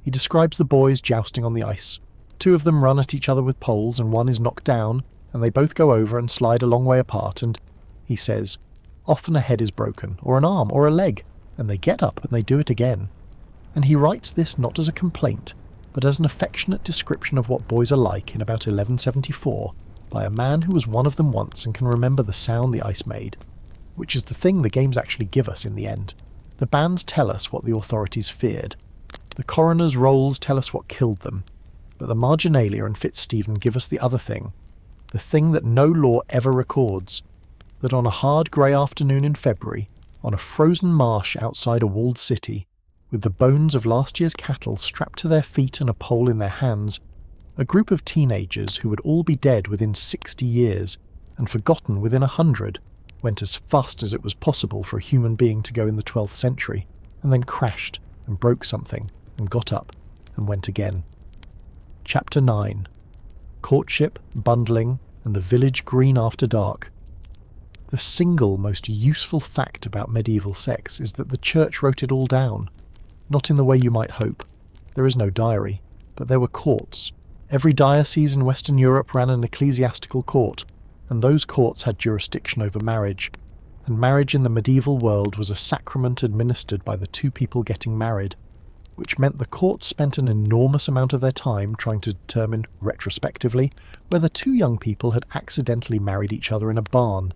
He describes the boys jousting on the ice. Two of them run at each other with poles, and one is knocked down, and they both go over and slide a long way apart, and, he says, often a head is broken, or an arm, or a leg, and they get up and they do it again. And he writes this not as a complaint, but as an affectionate description of what boys are like in about 1174, by a man who was one of them once and can remember the sound the ice made, which is the thing the games actually give us in the end. The bands tell us what the authorities feared. The coroner's rolls tell us what killed them, but the marginalia and Fitzstephen give us the other thing, the thing that no law ever records, that on a hard grey afternoon in February, on a frozen marsh outside a walled city, with the bones of last year's cattle strapped to their feet and a pole in their hands, a group of teenagers who would all be dead within 60 years and forgotten within 100 went as fast as it was possible for a human being to go in the 12th century, and then crashed and broke something and got up and went again. Chapter 9. Courtship, Bundling, and the Village Green After Dark. The single most useful fact about medieval sex is that the church wrote it all down. Not in the way you might hope. There is no diary, but there were courts. Every diocese in Western Europe ran an ecclesiastical court, and those courts had jurisdiction over marriage, and marriage in the medieval world was a sacrament administered by the two people getting married, which meant the courts spent an enormous amount of their time trying to determine, retrospectively, whether two young people had accidentally married each other in a barn,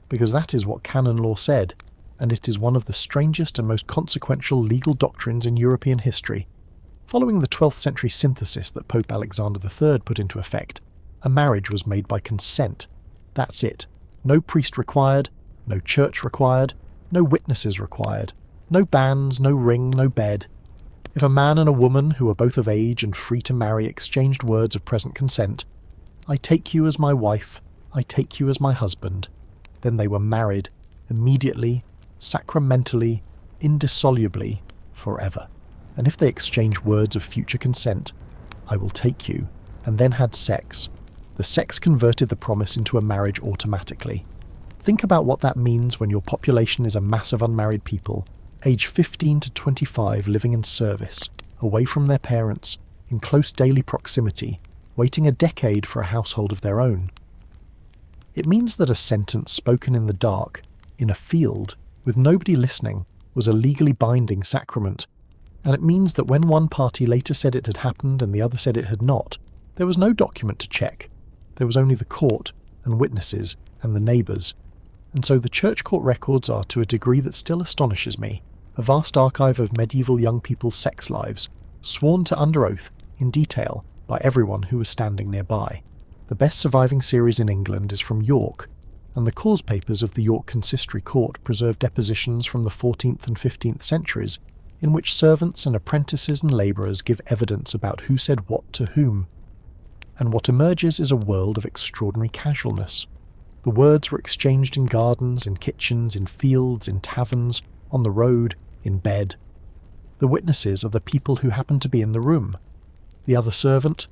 because that is what canon law said, and it is one of the strangest and most consequential legal doctrines in European history. Following the 12th century synthesis that Pope Alexander III put into effect, a marriage was made by consent. That's it. No priest required, no church required, no witnesses required, no banns, no ring, no bed. If a man and a woman who were both of age and free to marry exchanged words of present consent, "I take you as my wife, I take you as my husband," then they were married, immediately, sacramentally, indissolubly, forever. And if they exchanged words of future consent, "I will take you," and then had sex, the sex converted the promise into a marriage automatically. Think about what that means when your population is a mass of unmarried people, age 15 to 25, living in service, away from their parents, in close daily proximity, waiting a decade for a household of their own. It means that a sentence spoken in the dark, in a field, with nobody listening, was a legally binding sacrament. And it means that when one party later said it had happened and the other said it had not, there was no document to check. There was only the court, and witnesses, and the neighbours. And so the church court records are, to a degree that still astonishes me, a vast archive of medieval young people's sex lives, sworn to under oath, in detail, by everyone who was standing nearby. The best surviving series in England is from York, and the cause papers of the York Consistory Court preserve depositions from the 14th and 15th centuries, in which servants and apprentices and labourers give evidence about who said what to whom. And what emerges is a world of extraordinary casualness. The words were exchanged in gardens, in kitchens, in fields, in taverns, on the road, in bed. The witnesses are the people who happened to be in the room. The other servant,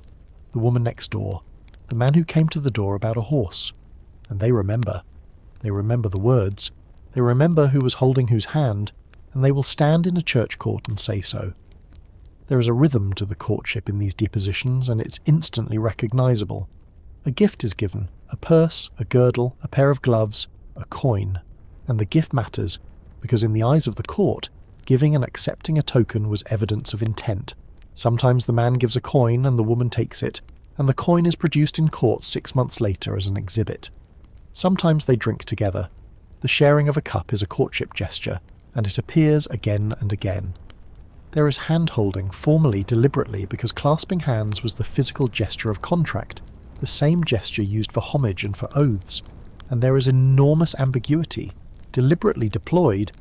the woman next door, the man who came to the door about a horse. And they remember. They remember the words. They remember who was holding whose hand, and they will stand in a church court and say so. There is a rhythm to the courtship in these depositions, and it's instantly recognisable. A gift is given, a purse, a girdle, a pair of gloves, a coin, and the gift matters, because in the eyes of the court, giving and accepting a token was evidence of intent. Sometimes the man gives a coin and the woman takes it, and the coin is produced in court 6 months later as an exhibit. Sometimes they drink together. The sharing of a cup is a courtship gesture, and it appears again and again. There is hand-holding, formally, deliberately, because clasping hands was the physical gesture of contract, the same gesture used for homage and for oaths, and there is enormous ambiguity, deliberately deployed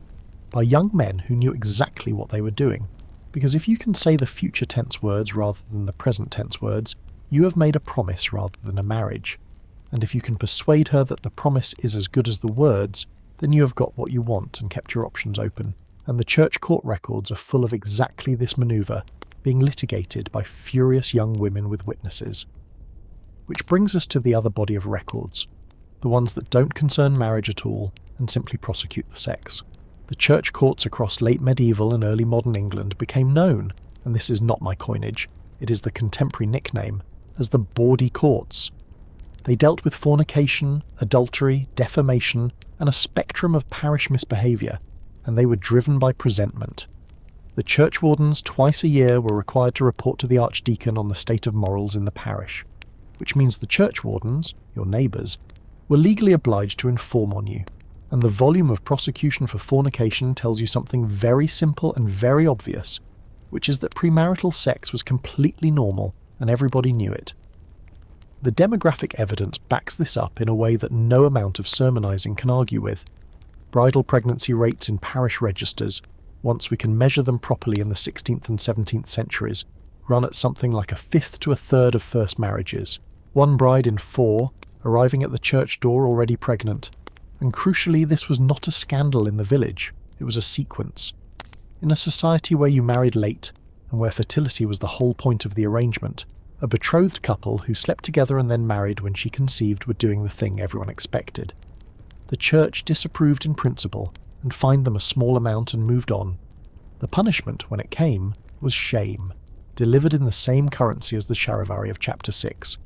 by young men who knew exactly what they were doing. Because if you can say the future tense words rather than the present tense words, you have made a promise rather than a marriage. And if you can persuade her that the promise is as good as the words, then you have got what you want and kept your options open. And the church court records are full of exactly this manoeuvre, being litigated by furious young women with witnesses. Which brings us to the other body of records, the ones that don't concern marriage at all and simply prosecute the sex. The church courts across late medieval and early modern England became known, and this is not my coinage, it is the contemporary nickname, as the bawdy courts. They dealt with fornication, adultery, defamation, and a spectrum of parish misbehaviour, and they were driven by presentment. The churchwardens twice a year were required to report to the archdeacon on the state of morals in the parish, which means the churchwardens, your neighbours, were legally obliged to inform on you, and the volume of prosecution for fornication tells you something very simple and very obvious, which is that premarital sex was completely normal and everybody knew it. The demographic evidence backs this up in a way that no amount of sermonising can argue with. Bridal pregnancy rates in parish registers, once we can measure them properly in the 16th and 17th centuries, run at something like a fifth to a third of first marriages. One bride in 4 arriving at the church door already pregnant. And crucially, this was not a scandal in the village, it was a sequence. In a society where you married late, and where fertility was the whole point of the arrangement, a betrothed couple who slept together and then married when she conceived were doing the thing everyone expected. The church disapproved in principle, and fined them a small amount and moved on. The punishment, when it came, was shame, delivered in the same currency as the Charivari of chapter 6.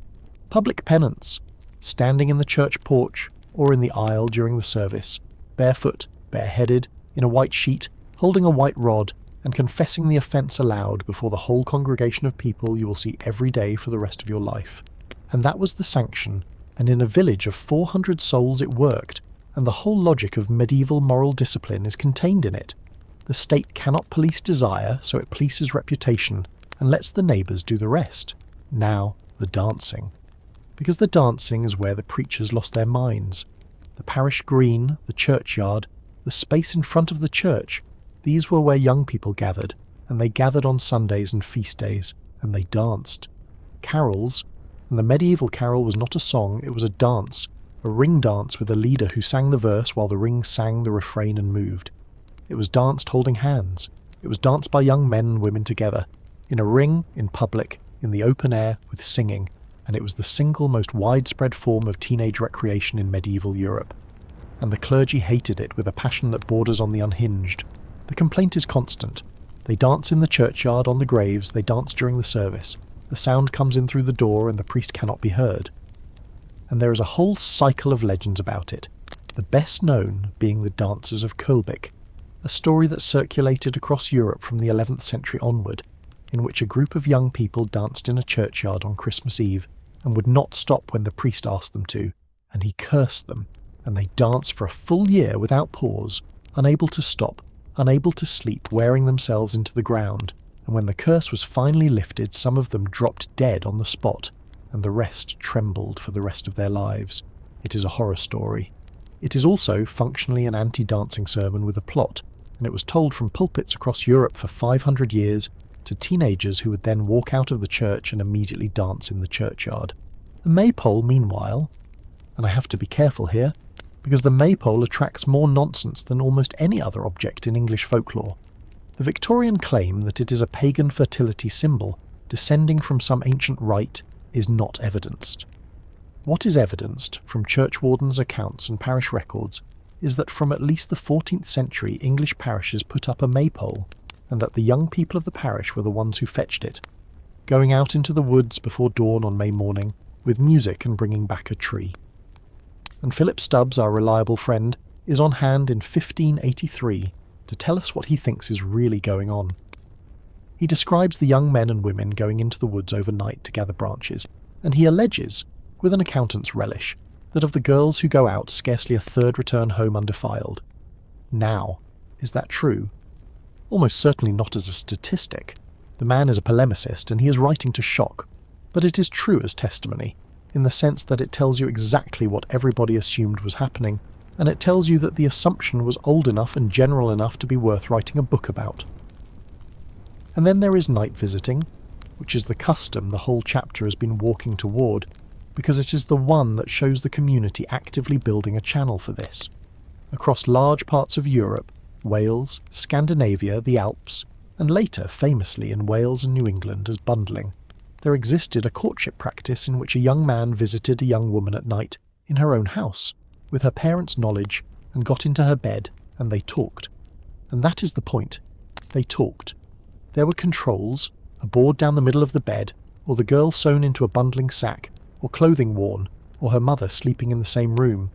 Public penance, standing in the church porch, or in the aisle during the service, barefoot, bareheaded, in a white sheet, holding a white rod, and confessing the offence aloud before the whole congregation of people you will see every day for the rest of your life. And that was the sanction, and in a village of 400 souls it worked, and the whole logic of medieval moral discipline is contained in it. The state cannot police desire, so it polices reputation, and lets the neighbours do the rest. Now, the dancing. Because the dancing is where the preachers lost their minds. The parish green, the churchyard, the space in front of the church, these were where young people gathered, and they gathered on Sundays and feast days, and they danced. Carols, and the medieval carol was not a song, it was a dance, a ring dance with a leader who sang the verse while the ring sang the refrain and moved. It was danced holding hands. It was danced by young men and women together, in a ring, in public, in the open air, with singing, and it was the single most widespread form of teenage recreation in medieval Europe. And the clergy hated it with a passion that borders on the unhinged. The complaint is constant. They dance in the churchyard, on the graves, they dance during the service. The sound comes in through the door and the priest cannot be heard. And there is a whole cycle of legends about it, the best known being the Dances of Kölbik, a story that circulated across Europe from the 11th century onward, in which a group of young people danced in a churchyard on Christmas Eve and would not stop when the priest asked them to, and he cursed them, and they danced for a full year without pause, unable to stop, unable to sleep, wearing themselves into the ground, and when the curse was finally lifted, some of them dropped dead on the spot, and the rest trembled for the rest of their lives. It is a horror story. It is also functionally an anti-dancing sermon with a plot, and it was told from pulpits across Europe for 500 years to teenagers who would then walk out of the church and immediately dance in the churchyard. The maypole, meanwhile, and I have to be careful here, because the maypole attracts more nonsense than almost any other object in English folklore. The Victorian claim that it is a pagan fertility symbol, descending from some ancient rite, is not evidenced. What is evidenced from churchwardens' accounts and parish records is that from at least the 14th century English parishes put up a maypole, and that the young people of the parish were the ones who fetched it, going out into the woods before dawn on May morning, with music and bringing back a tree. And Philip Stubbs, our reliable friend, is on hand in 1583 to tell us what he thinks is really going on. He describes the young men and women going into the woods overnight to gather branches, and he alleges, with an accountant's relish, that of the girls who go out, scarcely a third return home undefiled. Now, is that true? Almost certainly not as a statistic. The man is a polemicist and he is writing to shock, but it is true as testimony, in the sense that it tells you exactly what everybody assumed was happening, and it tells you that the assumption was old enough and general enough to be worth writing a book about. And then there is night visiting, which is the custom the whole chapter has been walking toward, because it is the one that shows the community actively building a channel for this. Across large parts of Europe, Wales, Scandinavia, the Alps, and later famously in Wales and New England as bundling, there existed a courtship practice in which a young man visited a young woman at night in her own house, with her parents' knowledge, and got into her bed, and they talked. And that is the point. They talked. There were controls, a board down the middle of the bed, or the girl sewn into a bundling sack, or clothing worn, or her mother sleeping in the same room,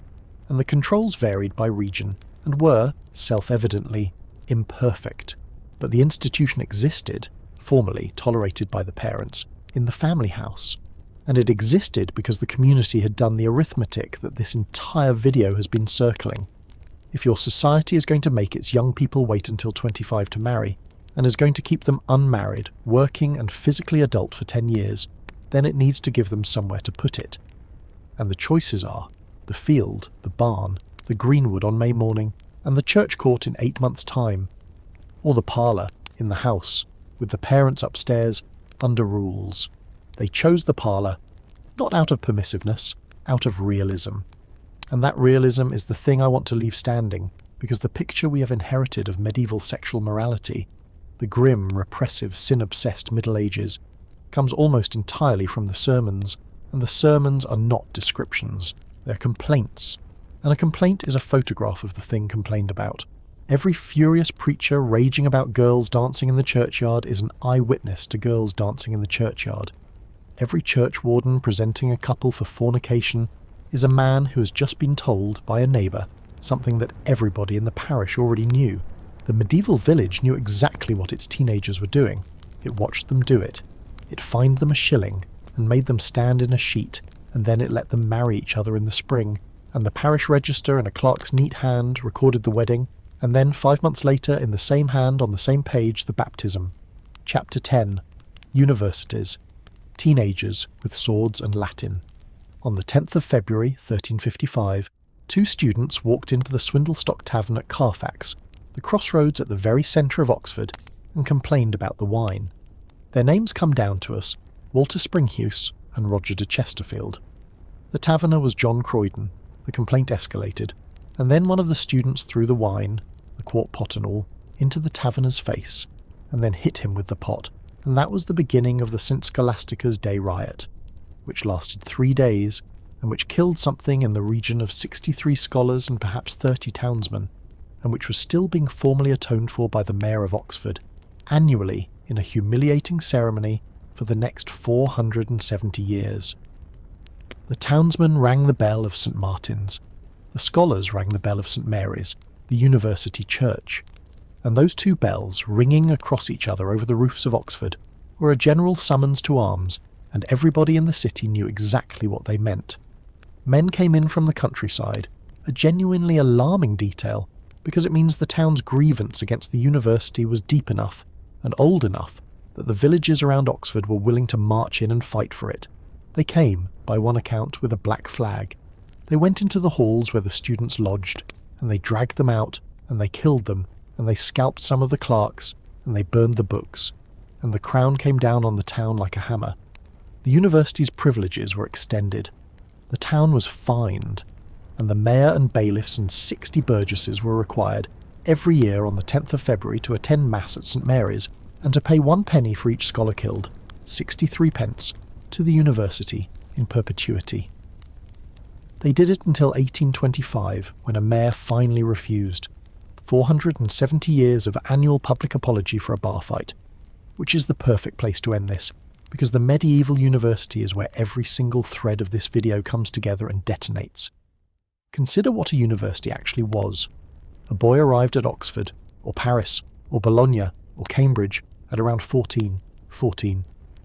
and the controls varied by region, and were, self-evidently, imperfect. But the institution existed, formally tolerated by the parents, in the family house. And it existed because the community had done the arithmetic that this entire video has been circling. If your society is going to make its young people wait until 25 to marry, and is going to keep them unmarried, working and physically adult for 10 years, then it needs to give them somewhere to put it. And the choices are the field, the barn, the greenwood on May morning, and the church court in 8 months' time, or the parlour in the house, with the parents upstairs, under rules. They chose the parlour, not out of permissiveness, out of realism. And that realism is the thing I want to leave standing, because the picture we have inherited of medieval sexual morality, the grim, repressive, sin-obsessed Middle Ages, comes almost entirely from the sermons, and the sermons are not descriptions, they're complaints. And a complaint is a photograph of the thing complained about. Every furious preacher raging about girls dancing in the churchyard is an eyewitness to girls dancing in the churchyard. Every churchwarden presenting a couple for fornication is a man who has just been told by a neighbour something that everybody in the parish already knew. The medieval village knew exactly what its teenagers were doing. It watched them do it. It fined them a shilling and made them stand in a sheet, and then it let them marry each other in the spring, and the parish register in a clerk's neat hand recorded the wedding, and then 5 months later in the same hand on the same page the baptism. Chapter 10. Universities. Teenagers with swords and Latin. On the 10th of February 1355, 2 students walked into the Swindlestock Tavern at Carfax, the crossroads at the very centre of Oxford, and complained about the wine. Their names come down to us, Walter Springhuse and Roger de Chesterfield. The taverner was John Croydon. The complaint escalated, and then one of the students threw the wine, the quart pot and all, into the taverner's face, and then hit him with the pot, and that was the beginning of the St. Scholastica's Day riot, which lasted 3 days, and which killed something in the region of 63 scholars and perhaps 30 townsmen, and which was still being formally atoned for by the Mayor of Oxford, annually in a humiliating ceremony for the next 470 years. The townsmen rang the bell of St. Martin's, the scholars rang the bell of St. Mary's, the university church, and those 2 bells, ringing across each other over the roofs of Oxford, were a general summons to arms, and everybody in the city knew exactly what they meant. Men came in from the countryside, a genuinely alarming detail, because it means the town's grievance against the university was deep enough and old enough that the villages around Oxford were willing to march in and fight for it. They came, by one account, with a black flag. They went into the halls where the students lodged, and they dragged them out, and they killed them, and they scalped some of the clerks, and they burned the books, and the crown came down on the town like a hammer. The university's privileges were extended. The town was fined, and the mayor and bailiffs and 60 burgesses were required every year on the 10th of February to attend Mass at St. Mary's, and to pay 1 penny for each scholar killed, 63 pence, to the university in perpetuity. They did it until 1825, when a mayor finally refused. 470 years of annual public apology for a bar fight, which is the perfect place to end this, because the medieval university is where every single thread of this video comes together and detonates. Consider what a university actually was. A boy arrived at Oxford, or Paris, or Bologna, or Cambridge at around 14.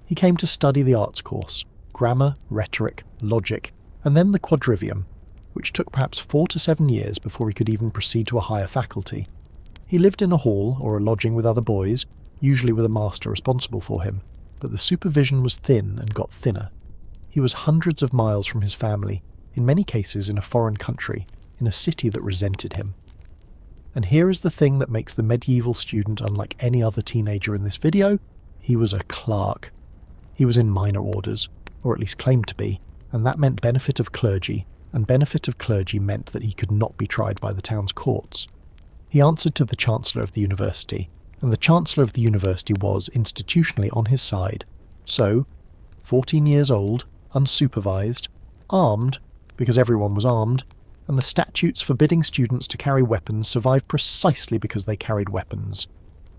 He came to study the arts course, grammar, rhetoric, logic, and then the quadrivium, which took perhaps 4 to 7 years before he could even proceed to a higher faculty. He lived in a hall or a lodging with other boys, usually with a master responsible for him, but the supervision was thin and got thinner. He was hundreds of miles from his family, in many cases in a foreign country, in a city that resented him. And here is the thing that makes the medieval student unlike any other teenager in this video: he was a clerk. He was in minor orders, or at least claimed to be, and that meant benefit of clergy, and benefit of clergy meant that he could not be tried by the town's courts. He answered to the Chancellor of the University, and the Chancellor of the University was institutionally on his side. So, 14 years old, unsupervised, armed, because everyone was armed, and the statutes forbidding students to carry weapons survived precisely because they carried weapons.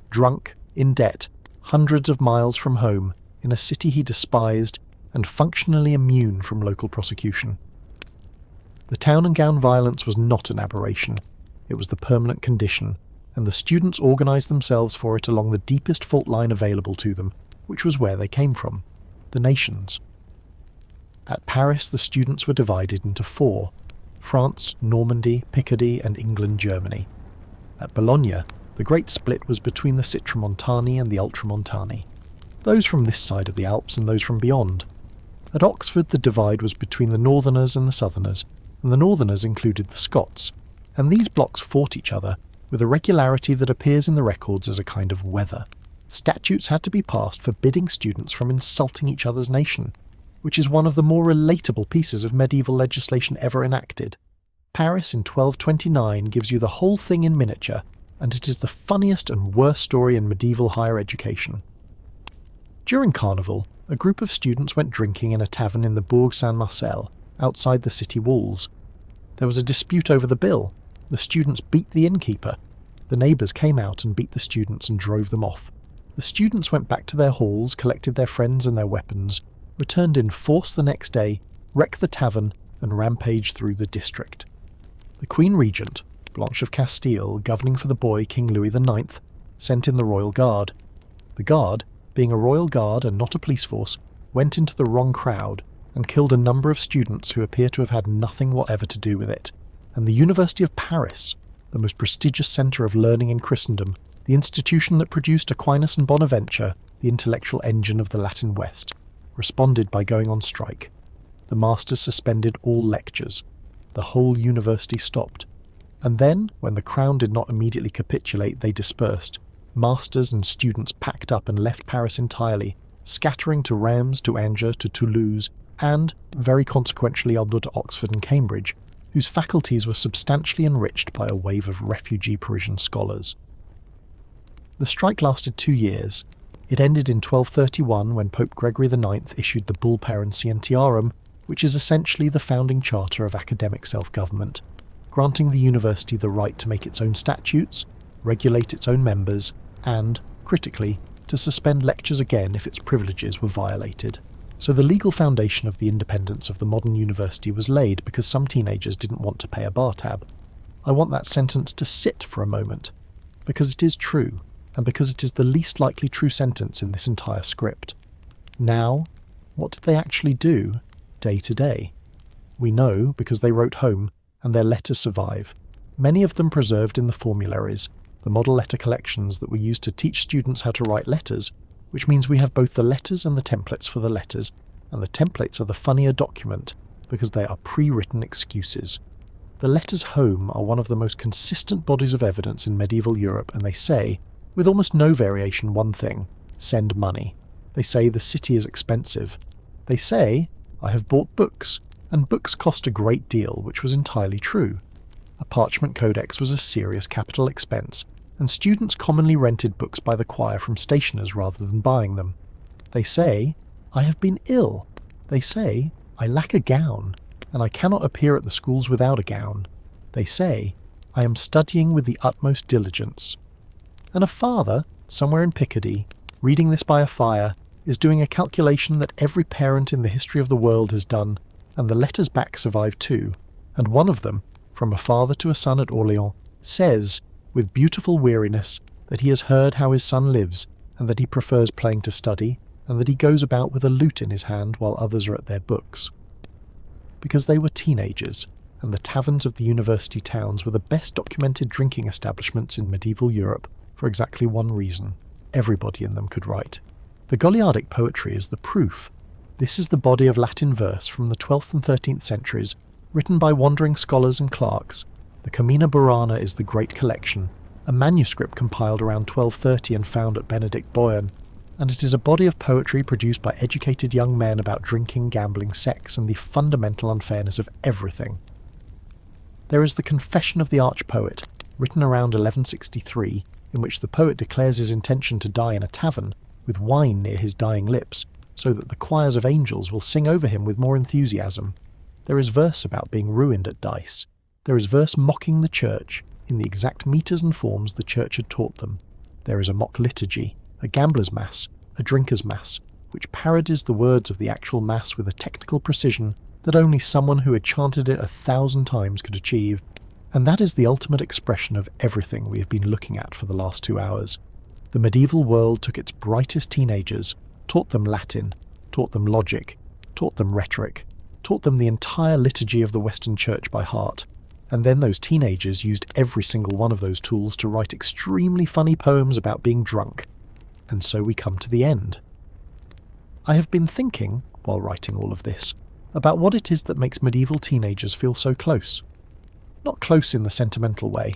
Drunk, in debt, hundreds of miles from home, in a city he despised, and functionally immune from local prosecution. The town and gown violence was not an aberration. It was the permanent condition, and the students organised themselves for it along the deepest fault line available to them, which was where they came from: the nations. At Paris, the students were divided into 4: France, Normandy, Picardy, and England-Germany. At Bologna, the great split was between the Citramontani and the Ultramontani, those from this side of the Alps and those from beyond. At Oxford, the divide was between the Northerners and the Southerners, and the Northerners included the Scots, and these blocks fought each other with a regularity that appears in the records as a kind of weather. Statutes had to be passed forbidding students from insulting each other's nation, which is one of the more relatable pieces of medieval legislation ever enacted. Paris in 1229 gives you the whole thing in miniature, and it is the funniest and worst story in medieval higher education. During Carnival, a group of students went drinking in a tavern in the Bourg Saint-Marcel, outside the city walls. There was a dispute over the bill. The students beat the innkeeper. The neighbours came out and beat the students and drove them off. The students went back to their halls, collected their friends and their weapons, returned in force the next day, wrecked the tavern, and rampaged through the district. The Queen Regent, Blanche of Castile, governing for the boy King Louis IX, sent in the Royal Guard. The Guard, being a Royal Guard and not a police force, went into the wrong crowd and killed a number of students who appear to have had nothing whatever to do with it. And the University of Paris, the most prestigious centre of learning in Christendom, the institution that produced Aquinas and Bonaventure, the intellectual engine of the Latin West, responded by going on strike. The masters suspended all lectures. The whole university stopped. And then, when the crown did not immediately capitulate, they dispersed. Masters and students packed up and left Paris entirely, scattering to Reims, to Angers, to Toulouse, and, very consequentially, on to Oxford and Cambridge, whose faculties were substantially enriched by a wave of refugee Parisian scholars. The strike lasted 2 years. It ended in 1231 when Pope Gregory IX issued the Bull Parum Scientiarum, which is essentially the founding charter of academic self-government, granting the university the right to make its own statutes, regulate its own members, and, critically, to suspend lectures again if its privileges were violated. So the legal foundation of the independence of the modern university was laid because some teenagers didn't want to pay a bar tab. I want that sentence to sit for a moment, because it is true, and because it is the least likely true sentence in this entire script. Now, what did they actually do, day to day? We know because they wrote home, and their letters survive, many of them preserved in the formularies, the model letter collections that were used to teach students how to write letters, which means we have both the letters and the templates for the letters, and the templates are the funnier document because they are pre-written excuses. The letters home are one of the most consistent bodies of evidence in medieval Europe, and they say, with almost no variation, one thing: send money. They say the city is expensive. They say, I have bought books, and books cost a great deal, which was entirely true. A parchment codex was a serious capital expense, and students commonly rented books by the choir from stationers rather than buying them. They say, I have been ill. They say, I lack a gown, and I cannot appear at the schools without a gown. They say, I am studying with the utmost diligence. And a father, somewhere in Picardy, reading this by a fire, is doing a calculation that every parent in the history of the world has done, and the letters back survive too, and one of them, from a father to a son at Orleans, says, with beautiful weariness, that he has heard how his son lives, and that he prefers playing to study, and that he goes about with a lute in his hand while others are at their books. Because they were teenagers, and the taverns of the university towns were the best documented drinking establishments in medieval Europe for exactly one reason: everybody in them could write. The Goliardic poetry is the proof. This is the body of Latin verse from the 12th and 13th centuries, written by wandering scholars and clerks. The Comina Burana is the great collection, a manuscript compiled around 1230 and found at Benedict Boyan, and it is a body of poetry produced by educated young men about drinking, gambling, sex, and the fundamental unfairness of everything. There is the Confession of the Arch-Poet, written around 1163, in which the poet declares his intention to die in a tavern, with wine near his dying lips, so that the choirs of angels will sing over him with more enthusiasm. There is verse about being ruined at dice. There is verse mocking the church, in the exact metres and forms the church had taught them. There is a mock liturgy, a gambler's mass, a drinker's mass, which parodies the words of the actual mass with a technical precision that only someone who had chanted it 1,000 times could achieve. And that is the ultimate expression of everything we have been looking at for the last 2 hours. The medieval world took its brightest teenagers, taught them Latin, taught them logic, taught them rhetoric, taught them the entire liturgy of the Western Church by heart, and then those teenagers used every single one of those tools to write extremely funny poems about being drunk. And so we come to the end. I have been thinking, while writing all of this, about what it is that makes medieval teenagers feel so close. Not close in the sentimental way.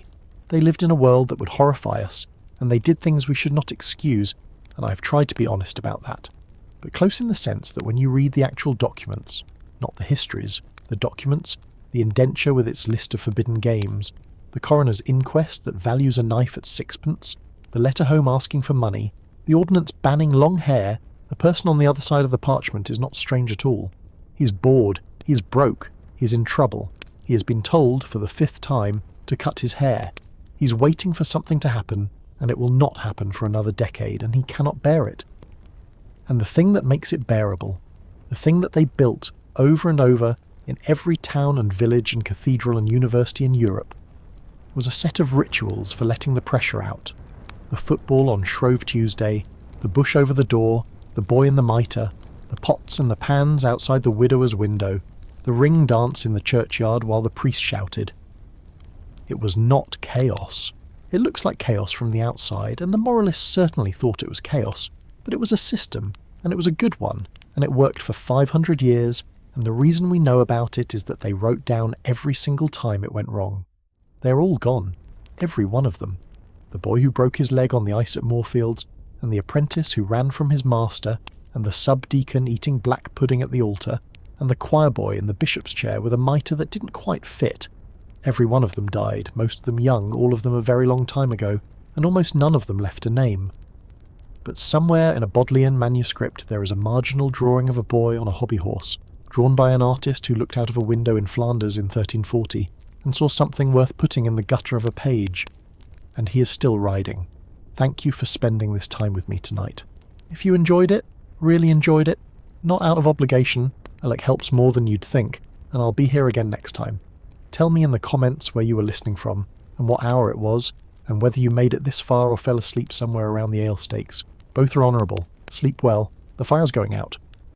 They lived in a world that would horrify us, and they did things we should not excuse, and I have tried to be honest about that. But close in the sense that when you read the actual documents, not the histories, the documents, the indenture with its list of forbidden games, the coroner's inquest that values a knife at 6pence, the letter home asking for money, the ordinance banning long hair, the person on the other side of the parchment is not strange at all. He is bored, he is broke, he is in trouble, he has been told, for the 5th time, to cut his hair. He's waiting for something to happen, and it will not happen for another decade, and he cannot bear it. And the thing that makes it bearable, the thing that they built over and over in every town and village and cathedral and university in Europe, was a set of rituals for letting the pressure out. The football on Shrove Tuesday, the bush over the door, the boy in the mitre, the pots and the pans outside the widower's window, the ring dance in the churchyard while the priest shouted. It was not chaos. It looks like chaos from the outside, and the moralists certainly thought it was chaos, but it was a system, and it was a good one, and it worked for 500 years, and the reason we know about it is that they wrote down every single time it went wrong. They're all gone, every one of them. The boy who broke his leg on the ice at Moorfields, and the apprentice who ran from his master, and the sub-deacon eating black pudding at the altar, and the choir boy in the bishop's chair with a mitre that didn't quite fit. Every one of them died, most of them young, all of them a very long time ago, and almost none of them left a name. But somewhere in a Bodleian manuscript there is a marginal drawing of a boy on a hobby horse, drawn by an artist who looked out of a window in Flanders in 1340, and saw something worth putting in the gutter of a page. And he is still riding. Thank you for spending this time with me tonight. If you enjoyed it, really enjoyed it, not out of obligation, Alec helps more than you'd think, and I'll be here again next time. Tell me in the comments where you were listening from, and what hour it was, and whether you made it this far or fell asleep somewhere around the ale stakes. Both are honourable. Sleep well. The fire's going out.